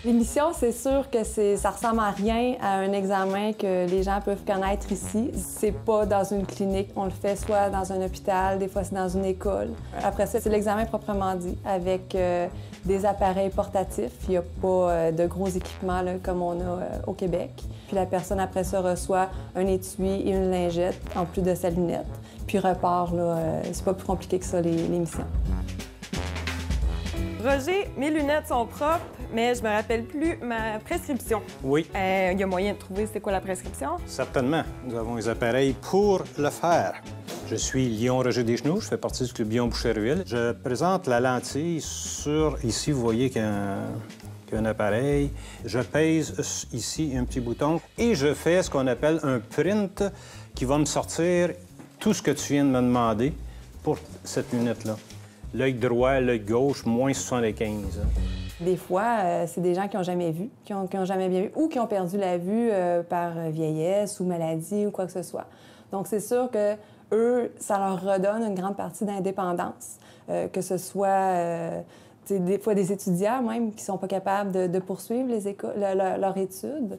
L'émission, c'est sûr que ça ressemble à rien à un examen que les gens peuvent connaître ici. C'est pas dans une clinique. On le fait soit dans un hôpital, des fois c'est dans une école. Après ça, c'est l'examen proprement dit, avec des appareils portatifs. Il n'y a pas de gros équipements là, comme on a au Québec. Puis la personne, après ça, reçoit un étui et une lingette, en plus de sa lunette. Puis repart, là, c'est pas plus compliqué que ça, les missions. Roger, mes lunettes sont propres, mais je me rappelle plus ma prescription. Oui. Il y a moyen de trouver c'est quoi la prescription? Certainement. Nous avons les appareils pour le faire. Je suis Léon Roger Deschenaux, je fais partie du club Lyon-Boucherville. Je présente la lentille sur... Ici, vous voyez qu'il y a un appareil. Je pèse ici un petit bouton et je fais ce qu'on appelle un print qui va me sortir tout ce que tu viens de me demander pour cette lunette-là. L'œil droit, l'œil gauche, moins 75. Des fois, c'est des gens qui n'ont jamais vu, qui ont jamais bien vu ou qui ont perdu la vue par vieillesse ou maladie ou quoi que ce soit. Donc, c'est sûr que eux, ça leur redonne une grande partie d'indépendance, que ce soit des fois des étudiants même qui ne sont pas capables de poursuivre leur étude.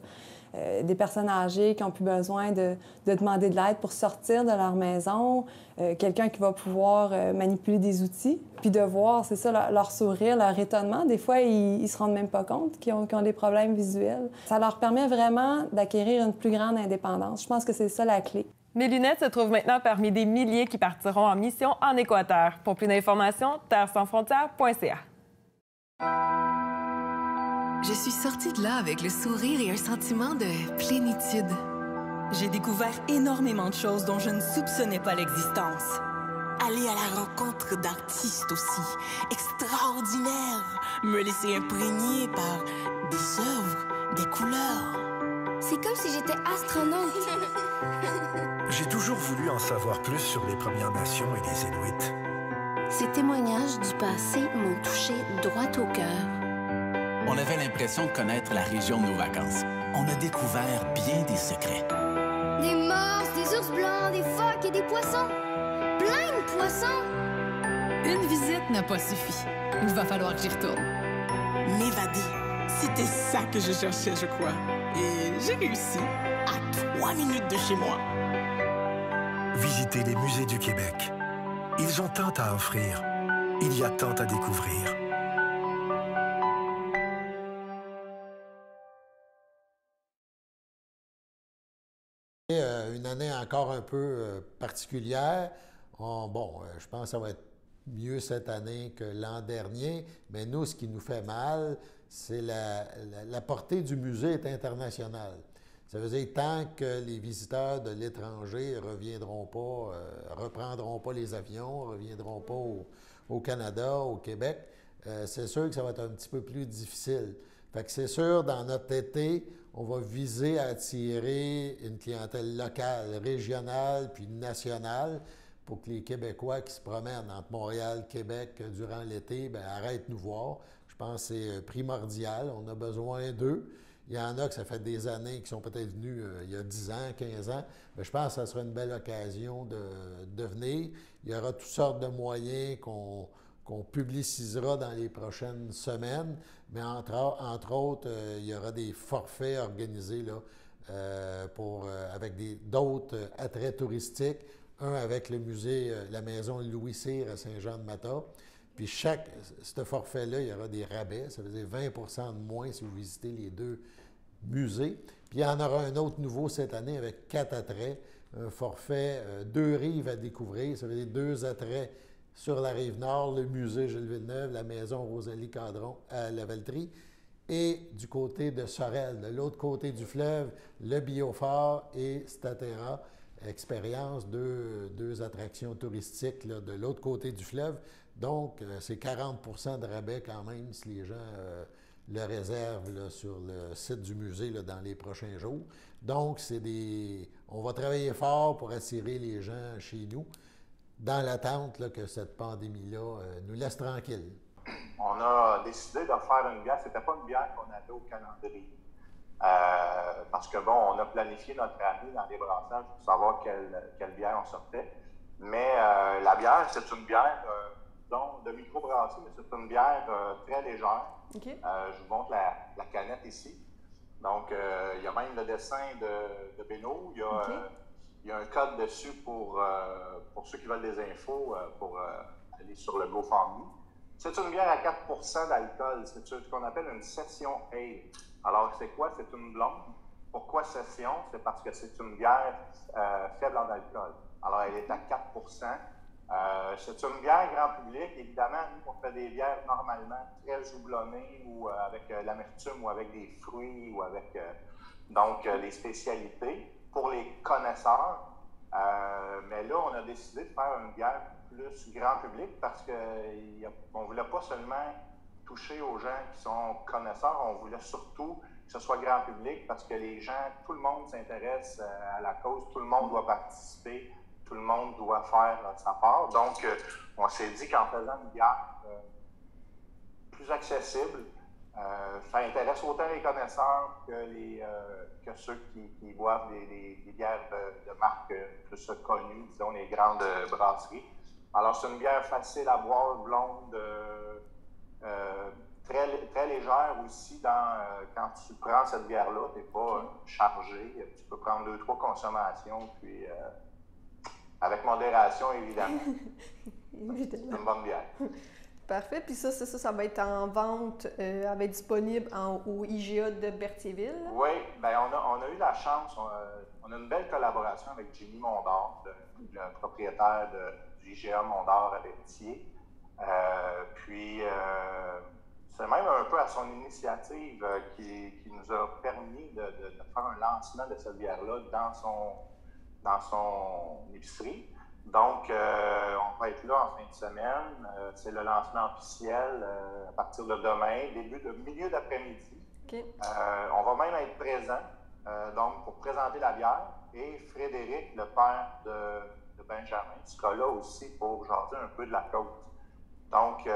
Des personnes âgées qui n'ont plus besoin de demander de l'aide pour sortir de leur maison, quelqu'un qui va pouvoir manipuler des outils, puis de voir, c'est ça, leur sourire, leur étonnement. Des fois, ils se rendent même pas compte qu'ils ont des problèmes visuels. Ça leur permet vraiment d'acquérir une plus grande indépendance. Je pense que c'est ça la clé. Mes lunettes se trouvent maintenant parmi des milliers qui partiront en mission en Équateur. Pour plus d'informations, terresansfrontières.ca. Je suis sortie de là avec le sourire et un sentiment de plénitude. J'ai découvert énormément de choses dont je ne soupçonnais pas l'existence. Aller à la rencontre d'artistes aussi extraordinaires. Me laisser imprégner par des œuvres, des couleurs. C'est comme si j'étais astronaute. J'ai toujours voulu en savoir plus sur les Premières Nations et les Inuits. Ces témoignages du passé m'ont touché droit au cœur. On avait l'impression de connaître la région de nos vacances. On a découvert bien des secrets. Des morses, des ours blancs, des phoques et des poissons. Plein de poisson? Une visite n'a pas suffi. Il va falloir que j'y retourne. M'évader. C'était ça que je cherchais, je crois. Et j'ai réussi. À 3 minutes de chez moi. Visitez les musées du Québec. Ils ont tant à offrir. Il y a tant à découvrir. Une année encore un peu particulière. Je pense que ça va être mieux cette année que l'an dernier, mais nous, ce qui nous fait mal, c'est la portée du musée est internationale. Ça veut dire tant que les visiteurs de l'étranger reprendront pas les avions, reviendront pas au Canada, au Québec, c'est sûr que ça va être un petit peu plus difficile. Fait que c'est sûr, dans notre été, on va viser à attirer une clientèle locale, régionale, puis nationale, pour que les Québécois qui se promènent entre Montréal, Québec durant l'été, arrêtent de nous voir. Je pense que c'est primordial. On a besoin d'eux. Il y en a que ça fait des années qui sont peut-être venus il y a 10 ans, 15 ans. Mais je pense que ça sera une belle occasion de venir. Il y aura toutes sortes de moyens qu'on publicisera dans les prochaines semaines. Mais entre autres, il y aura des forfaits organisés là, avec d'autres attraits touristiques. Un avec le musée, la maison Louis Cyr à Saint-Jean-de-Mata. Puis ce forfait-là, il y aura des rabais. Ça veut dire 20 % de moins si vous visitez les deux musées. Puis il y en aura un autre nouveau cette année avec 4 attraits. Un forfait, 2 rives à découvrir. Ça veut dire 2 attraits sur la rive nord, le musée Gilles Villeneuve, la maison Rosalie Cadron à Lavaltrie. Et du côté de Sorel, de l'autre côté du fleuve, le Biophare et Statera. Expérience, deux attractions touristiques là, de l'autre côté du fleuve. Donc, c'est 40 % de rabais quand même si les gens le réservent là, sur le site du musée là, dans les prochains jours. Donc, on va travailler fort pour attirer les gens chez nous dans l'attente là, que cette pandémie-là nous laisse tranquilles. On a décidé de faire une bière. C'était pas une bière qu'on avait au calendrier. Parce que, on a planifié notre année dans les brassages pour savoir quelle bière on sortait. Mais la bière, c'est une bière de microbrasserie, mais c'est une bière très légère. Okay. Je vous montre la canette ici. Donc, il y a même le dessin de Beno. Il y a un code dessus pour ceux qui veulent des infos pour aller sur le GoFundMe. C'est une bière à 4 % d'alcool. C'est ce qu'on appelle une session ale. Alors, c'est quoi? C'est une blonde. Pourquoi session? C'est parce que c'est une bière faible en alcool. Alors, elle est à 4 %. C'est une bière grand public. Évidemment, nous, on fait des bières normalement très houblonnées ou avec l'amertume ou avec des fruits ou avec les spécialités pour les connaisseurs. Mais là, on a décidé de faire une bière plus grand public parce qu'on ne voulait pas seulement toucher aux gens qui sont connaisseurs, on voulait surtout que ce soit grand public parce que les gens, tout le monde s'intéresse à la cause, tout le monde doit participer, tout le monde doit faire sa part. Donc, on s'est dit qu'en faisant une bière plus accessible, ça intéresse autant les connaisseurs que ceux qui boivent des bières de marque plus connues, disons les grandes brasseries. Alors, c'est une bière facile à boire, blonde, très légère aussi. Quand tu prends cette bière-là, tu n'es pas chargé. Tu peux prendre 2-3 consommations, puis avec modération, évidemment. C'est une bonne bière. Parfait. Puis ça va être en vente, elle va être disponible au IGA de Berthierville? Oui, bien, on a eu la chance. On a une belle collaboration avec Jimmy Mondor, le propriétaire du IGA Mondor à Berthier. C'est même un peu à son initiative qui nous a permis de faire un lancement de cette bière-là dans son épicerie. Donc, on va être là en fin de semaine. C'est le lancement officiel à partir de demain, milieu d'après-midi. Okay. On va même être présent pour présenter la bière. Et Frédéric, le père de Benjamin, sera là aussi pour jaser un peu de la côte. Donc,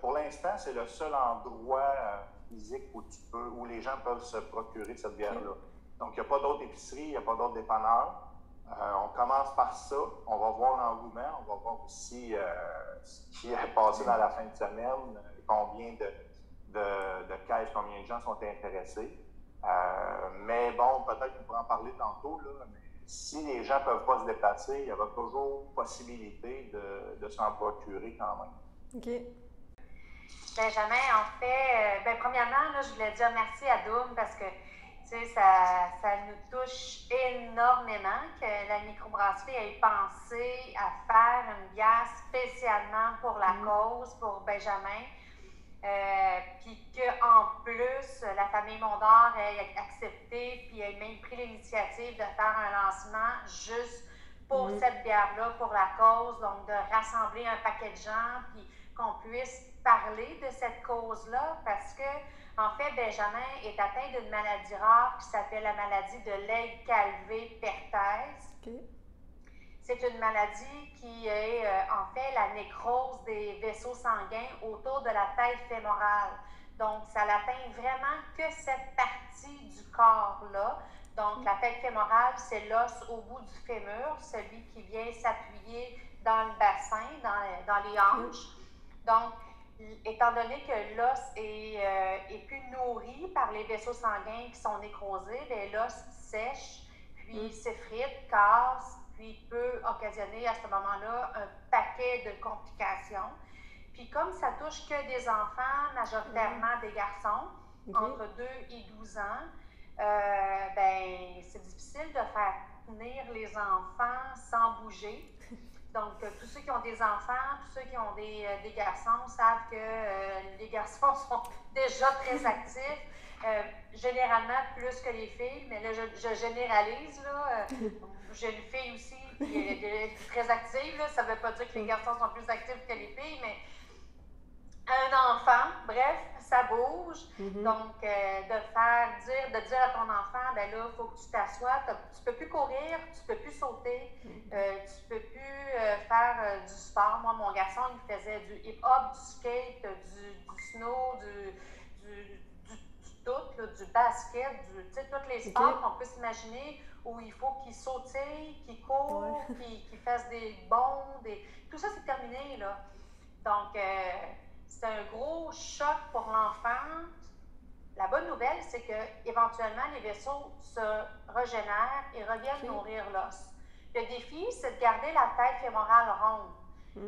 pour l'instant, c'est le seul endroit physique où les gens peuvent se procurer cette bière-là. Donc, il n'y a pas d'autres épiceries, il n'y a pas d'autres dépanneurs. On commence par par ça, on va voir l'engouement, on va voir aussi ce qui est passé dans la fin de semaine, combien de caisses, combien de gens sont intéressés. Mais bon, peut-être qu'on pourra en parler tantôt, là, mais si les gens ne peuvent pas se déplacer, il y aura toujours possibilité de s'en procurer quand même. OK. Benjamin, en fait, premièrement, là, je voulais dire merci à Doom parce que ça nous touche énormément que la microbrasserie ait pensé à faire une bière spécialement pour la cause, pour Benjamin. Puis qu'en plus, la famille Mondor ait accepté puis ait même pris l'initiative de faire un lancement juste pour cette bière-là, pour la cause, donc de rassembler un paquet de gens puis qu'on puisse parler de cette cause-là parce que, en fait, Benjamin est atteint d'une maladie rare qui s'appelle la maladie de Legg-Calvé-Perthes. Okay. C'est une maladie qui est, en fait, la nécrose des vaisseaux sanguins autour de la tête fémorale. Donc, ça n'atteint vraiment que cette partie du corps-là. Donc, la tête fémorale, c'est l'os au bout du fémur, celui qui vient s'appuyer dans le bassin, dans les hanches. Donc, étant donné que l'os est plus nourri par les vaisseaux sanguins qui sont nécrosés, l'os sèche, puis s'effrite, casse, puis peut occasionner à ce moment-là un paquet de complications. Puis comme ça touche que des enfants, majoritairement des garçons, entre 2 et 12 ans, c'est difficile de faire tenir les enfants sans bouger. Donc, tous ceux qui ont des enfants, tous ceux qui ont des garçons savent que les garçons sont déjà très actifs, généralement plus que les filles, mais là, je généralise, là. J'ai une fille aussi qui est très active, là. Ça ne veut pas dire que les garçons sont plus actifs que les filles, mais un enfant, bref, ça bouge. Donc, de dire à ton enfant, ben là, il faut que tu t'assoies, tu ne peux plus courir, tu ne peux plus sauter, tu ne peux plus faire du sport. Moi, mon garçon, il faisait du hip-hop, du skate, du snow, du tout, là, du basket, tous les sports qu'on peut s'imaginer où il faut qu'il sautille, qu'il court, qu'il fasse des bonds, tout ça, c'est terminé, là. Donc, c'est un gros choc pour l'enfant. La bonne nouvelle, c'est qu'éventuellement, les vaisseaux se régénèrent et reviennent nourrir l'os. Le défi, c'est de garder la tête fémorale ronde.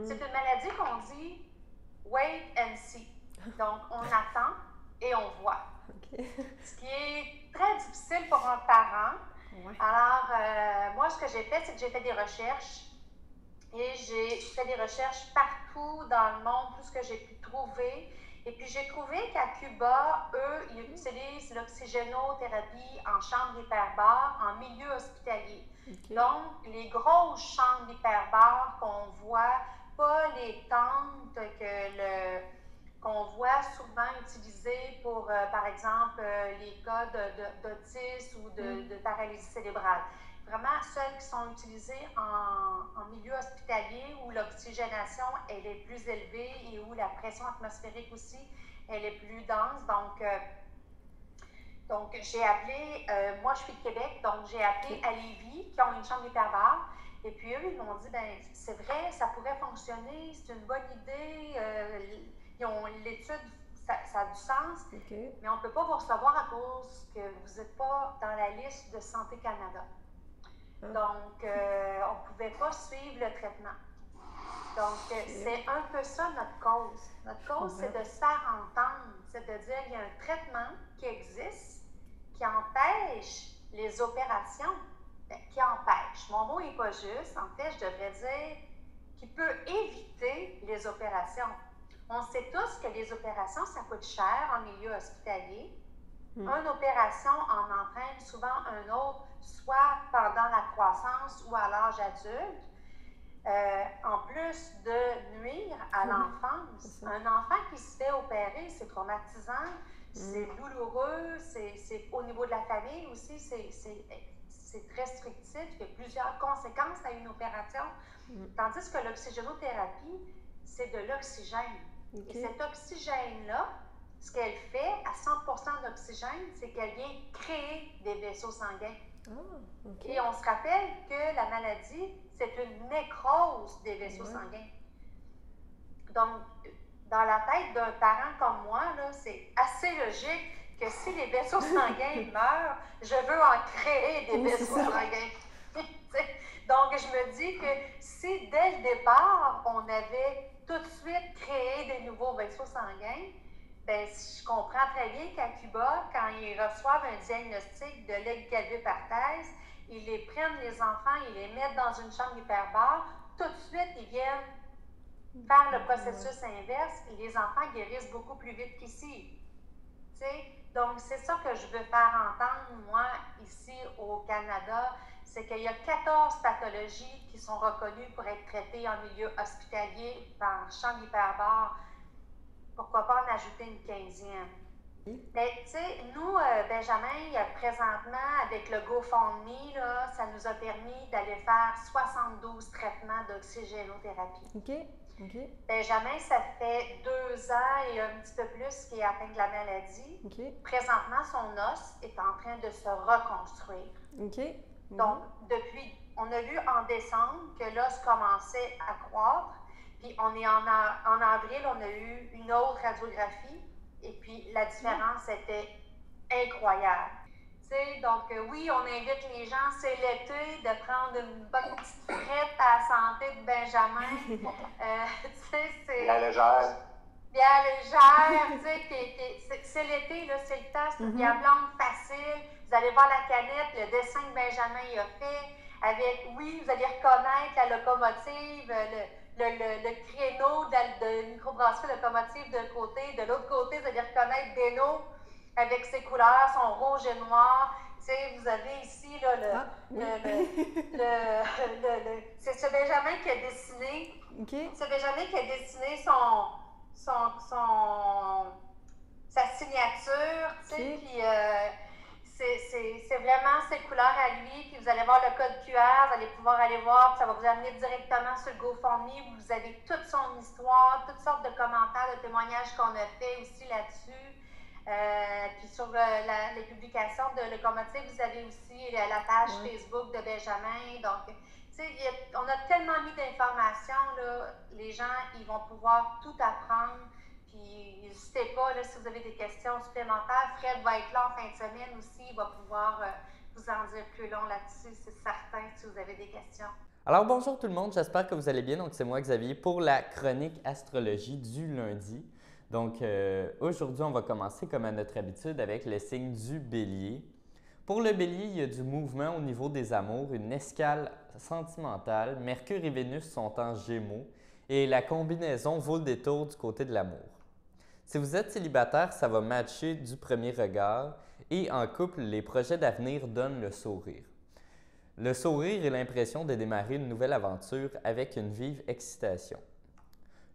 C'est une maladie qu'on dit « wait and see ». Donc, on attend et on voit. Ce qui est très difficile pour un parent. Alors, moi, ce que j'ai fait, c'est que j'ai fait des recherches. Et j'ai fait des recherches partout dans le monde, tout ce que j'ai pu trouver. Et puis, j'ai trouvé qu'à Cuba, eux, ils utilisent l'oxygénothérapie en chambre d'hyperbare, en milieu hospitalier. Donc, les grosses chambres d'hyperbare qu'on voit, pas les tentes qu'on voit souvent utilisées pour, par exemple, les cas d'autisme ou de paralysie cérébrale. Vraiment, celles qui sont utilisées en milieu hospitalier où l'oxygénation elle est plus élevée et où la pression atmosphérique aussi elle est plus dense. Donc j'ai appelé, moi je suis de Québec, donc j'ai appelé à Lévis qui ont une chambre d'hyperbare. Et puis eux, ils m'ont dit, c'est vrai, ça pourrait fonctionner, c'est une bonne idée. Ils ont l'étude, ça a du sens, mais on ne peut pas vous recevoir à cause que vous n'êtes pas dans la liste de Santé Canada. Donc, on ne pouvait pas suivre le traitement. Donc, c'est un peu ça notre cause. Notre cause, c'est de se faire entendre. C'est de dire qu'il y a un traitement qui existe, qui empêche les opérations. Qui empêche. Mon mot n'est pas juste. En fait, je devrais dire qui peut éviter les opérations. On sait tous que les opérations, ça coûte cher en milieu hospitalier. Une opération en entraîne souvent un autre, soit pendant la croissance ou à l'âge adulte. En plus de nuire à l'enfance, un enfant qui se fait opérer, c'est traumatisant, c'est douloureux, c'est au niveau de la famille aussi, c'est très restrictif, il y a plusieurs conséquences à une opération. Tandis que l'oxygénothérapie, c'est de l'oxygène. Et cet oxygène-là, ce qu'elle fait à 100% d'oxygène, c'est qu'elle vient créer des vaisseaux sanguins. Et on se rappelle que la maladie, c'est une nécrose des vaisseaux sanguins. Donc, dans la tête d'un parent comme moi, c'est assez logique que si les vaisseaux sanguins meurent, je veux en créer des vaisseaux sanguins. Donc, je me dis que si dès le départ, on avait tout de suite créé des nouveaux vaisseaux sanguins, bien, je comprends très bien qu'à Cuba, quand ils reçoivent un diagnostic de leg-galvé-parthèse, ils les prennent, les enfants, ils les mettent dans une chambre hyperbare, tout de suite, ils viennent faire le processus inverse et les enfants guérissent beaucoup plus vite qu'ici. Donc, c'est ça que je veux faire entendre, moi, ici au Canada, c'est qu'il y a 14 pathologies qui sont reconnues pour être traitées en milieu hospitalier par chambre hyperbare. Pourquoi pas en ajouter une 15e? Mais tu sais, nous, Benjamin, présentement, avec le GoFundMe, là, ça nous a permis d'aller faire 72 traitements d'oxygénothérapie. OK. Benjamin, ça fait 2 ans et un petit peu plus qu'il est atteint de la maladie. Présentement, son os est en train de se reconstruire. Donc, on a vu en décembre que l'os commençait à croître. Puis on est en avril, on a eu une autre radiographie. Et puis la différence était incroyable. Donc oui, on invite les gens, c'est l'été, de prendre une bonne petite frette à la santé de Benjamin. C'est bien légère. Bien légère, c'est l'été, là, c'est le temps, c'est une bière blanche facile. Vous allez voir la canette, le dessin que Benjamin a fait. Oui, vous allez reconnaître la locomotive, le créneau de microbrasserie locomotive d'un côté. De l'autre côté, vous allez reconnaître Beno avec ses couleurs, son rouge et noir. Vous avez ici là, c'est Benjamin qui a dessiné. C'est Benjamin qui a dessiné sa signature. Puis c'est vraiment ses couleurs à lui. Puis vous allez voir le code QR, vous allez pouvoir aller voir, puis ça va vous amener directement sur le GoFundMe. Vous avez toute son histoire, toutes sortes de commentaires, de témoignages qu'on a fait aussi là-dessus. Puis sur les publications de Locomotive, vous avez aussi la page Facebook de Benjamin. Donc, on a tellement mis d'informations, les gens, ils vont pouvoir tout apprendre. Puis n'hésitez pas, si vous avez des questions supplémentaires, Fred va être là en fin de semaine aussi, il va pouvoir vous en dire plus long là-dessus, c'est certain, si vous avez des questions. Alors bonjour tout le monde, j'espère que vous allez bien. Donc c'est moi Xavier pour la chronique astrologie du lundi. Donc aujourd'hui, on va commencer comme à notre habitude avec le signe du Bélier. Pour le Bélier, il y a du mouvement au niveau des amours, une escale sentimentale. Mercure et Vénus sont en Gémeaux et la combinaison vaut le détour du côté de l'amour. Si vous êtes célibataire, ça va matcher du premier regard et en couple, les projets d'avenir donnent le sourire. Le sourire et l'impression de démarrer une nouvelle aventure avec une vive excitation.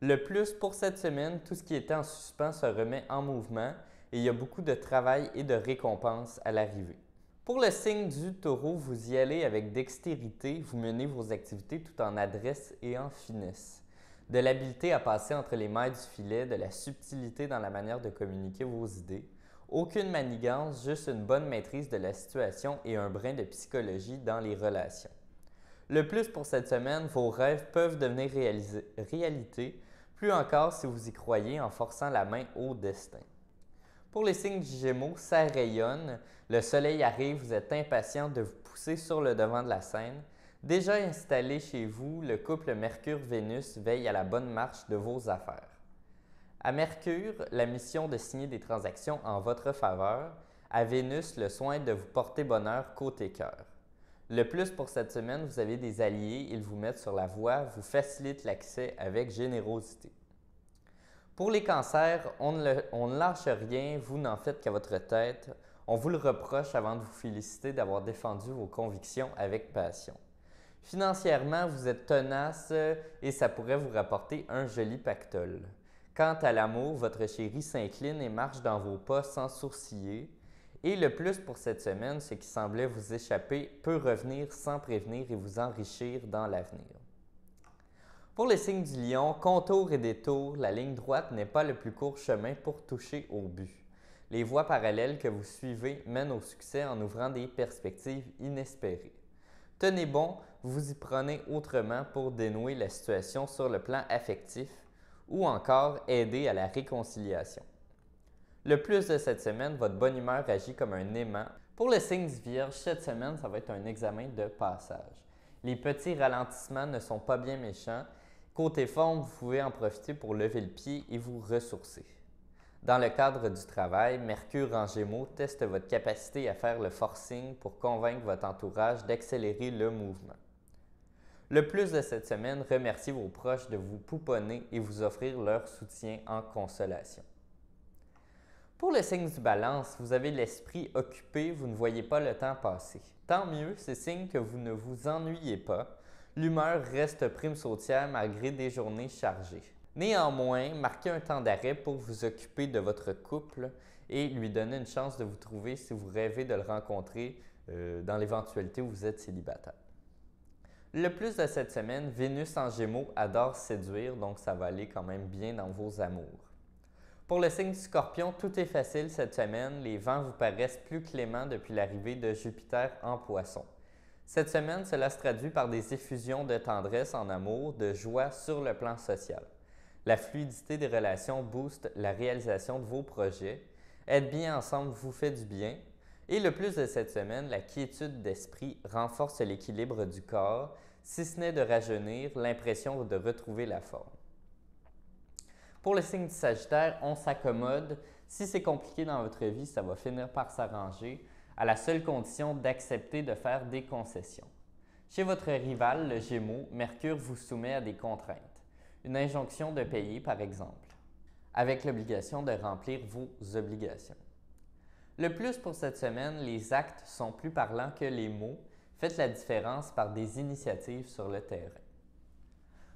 Le plus pour cette semaine, tout ce qui était en suspens se remet en mouvement et il y a beaucoup de travail et de récompenses à l'arrivée. Pour le signe du Taureau, vous y allez avec dextérité, vous menez vos activités tout en adresse et en finesse. De l'habileté à passer entre les mailles du filet, de la subtilité dans la manière de communiquer vos idées. Aucune manigance, juste une bonne maîtrise de la situation et un brin de psychologie dans les relations. Le plus pour cette semaine, vos rêves peuvent devenir réalité, plus encore si vous y croyez en forçant la main au destin. Pour les signes du Gémeaux, ça rayonne, le soleil arrive, vous êtes impatient de vous pousser sur le devant de la scène. Déjà installé chez vous, le couple Mercure-Vénus veille à la bonne marche de vos affaires. À Mercure, la mission de signer des transactions en votre faveur. À Vénus, le soin de vous porter bonheur côté cœur. Le plus pour cette semaine, vous avez des alliés, ils vous mettent sur la voie, vous facilitent l'accès avec générosité. Pour les cancers, on ne lâche rien, vous n'en faites qu'à votre tête. On vous le reproche avant de vous féliciter d'avoir défendu vos convictions avec passion. Financièrement, vous êtes tenace et ça pourrait vous rapporter un joli pactole. Quant à l'amour, votre chérie s'incline et marche dans vos pas sans sourciller. Et le plus pour cette semaine, ce qui semblait vous échapper peut revenir sans prévenir et vous enrichir dans l'avenir. Pour le signe du Lion, contour et détour, la ligne droite n'est pas le plus court chemin pour toucher au but. Les voies parallèles que vous suivez mènent au succès en ouvrant des perspectives inespérées. Tenez bon, vous y prenez autrement pour dénouer la situation sur le plan affectif ou encore aider à la réconciliation. Le plus de cette semaine, votre bonne humeur agit comme un aimant. Pour le signe du Vierge, cette semaine, ça va être un examen de passage. Les petits ralentissements ne sont pas bien méchants. Côté forme, vous pouvez en profiter pour lever le pied et vous ressourcer. Dans le cadre du travail, Mercure en Gémeaux teste votre capacité à faire le forcing pour convaincre votre entourage d'accélérer le mouvement. Le plus de cette semaine, remerciez vos proches de vous pouponner et vous offrir leur soutien en consolation. Pour le signe du Balance, vous avez l'esprit occupé, vous ne voyez pas le temps passer. Tant mieux, c'est signe que vous ne vous ennuyez pas. L'humeur reste prime sautière malgré des journées chargées. Néanmoins, marquez un temps d'arrêt pour vous occuper de votre couple et lui donner une chance de vous trouver si vous rêvez de le rencontrer dans l'éventualité où vous êtes célibataire. Le plus de cette semaine, Vénus en Gémeaux adore séduire, donc ça va aller quand même bien dans vos amours. Pour le signe du Scorpion, tout est facile cette semaine. Les vents vous paraissent plus cléments depuis l'arrivée de Jupiter en Poisson. Cette semaine, cela se traduit par des effusions de tendresse en amour, de joie sur le plan social. La fluidité des relations booste la réalisation de vos projets. Être bien ensemble vous fait du bien. Et le plus de cette semaine, la quiétude d'esprit renforce l'équilibre du corps, si ce n'est de rajeunir, l'impression de retrouver la forme. Pour le signe du Sagittaire, on s'accommode. Si c'est compliqué dans votre vie, ça va finir par s'arranger, à la seule condition d'accepter de faire des concessions. Chez votre rival, le Gémeaux, Mercure vous soumet à des contraintes. Une injonction de payer, par exemple, avec l'obligation de remplir vos obligations. Le plus pour cette semaine, les actes sont plus parlants que les mots. Faites la différence par des initiatives sur le terrain.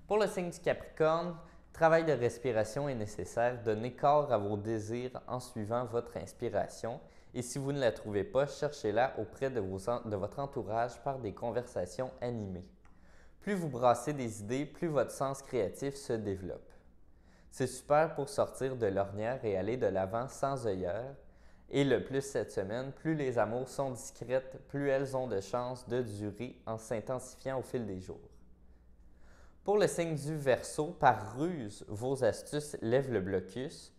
Pour le signe du Capricorne, travail de respiration est nécessaire. Donnez corps à vos désirs en suivant votre inspiration. Et si vous ne la trouvez pas, cherchez-la auprès de votre entourage par des conversations animées. Plus vous brassez des idées, plus votre sens créatif se développe. C'est super pour sortir de l'ornière et aller de l'avant sans œillère. Et le plus cette semaine, plus les amours sont discrètes, plus elles ont de chances de durer en s'intensifiant au fil des jours. Pour le signe du Verseau, par ruse, vos astuces lèvent le blocus.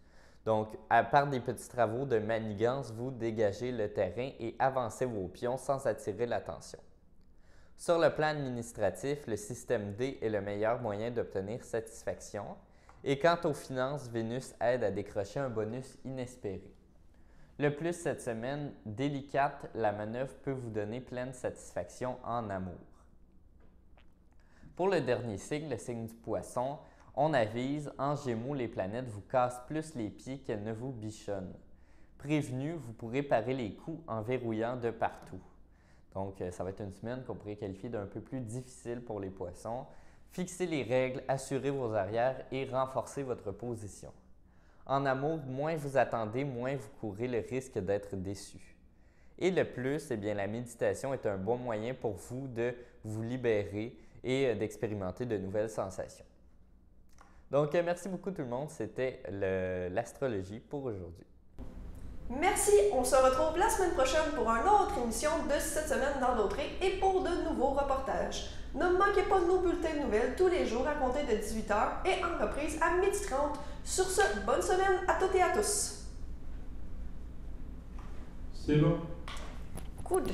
Donc, à part des petits travaux de manigance, vous dégagez le terrain et avancez vos pions sans attirer l'attention. Sur le plan administratif, le système D est le meilleur moyen d'obtenir satisfaction. Et quant aux finances, Vénus aide à décrocher un bonus inespéré. Le plus cette semaine, délicate, la manœuvre peut vous donner pleine satisfaction en amour. Pour le dernier signe, le signe du Poisson, on avise, en Gémeaux, les planètes vous cassent plus les pieds qu'elles ne vous bichonnent. Prévenu, vous pourrez parer les coups en verrouillant de partout. Donc, ça va être une semaine qu'on pourrait qualifier d'un peu plus difficile pour les Poissons. Fixez les règles, assurez vos arrières et renforcez votre position. En amour, moins vous attendez, moins vous courez le risque d'être déçu. Et le plus, eh bien, la méditation est un bon moyen pour vous de vous libérer et d'expérimenter de nouvelles sensations. Donc, merci beaucoup tout le monde. C'était l'astrologie pour aujourd'hui. Merci, on se retrouve la semaine prochaine pour une autre émission de cette semaine dans Dautré et pour de nouveaux reportages. Ne manquez pas nos bulletins de nouvelles tous les jours à compter de 18h et en reprise à 12h30. Sur ce, bonne semaine à toutes et à tous. C'est bon. Good.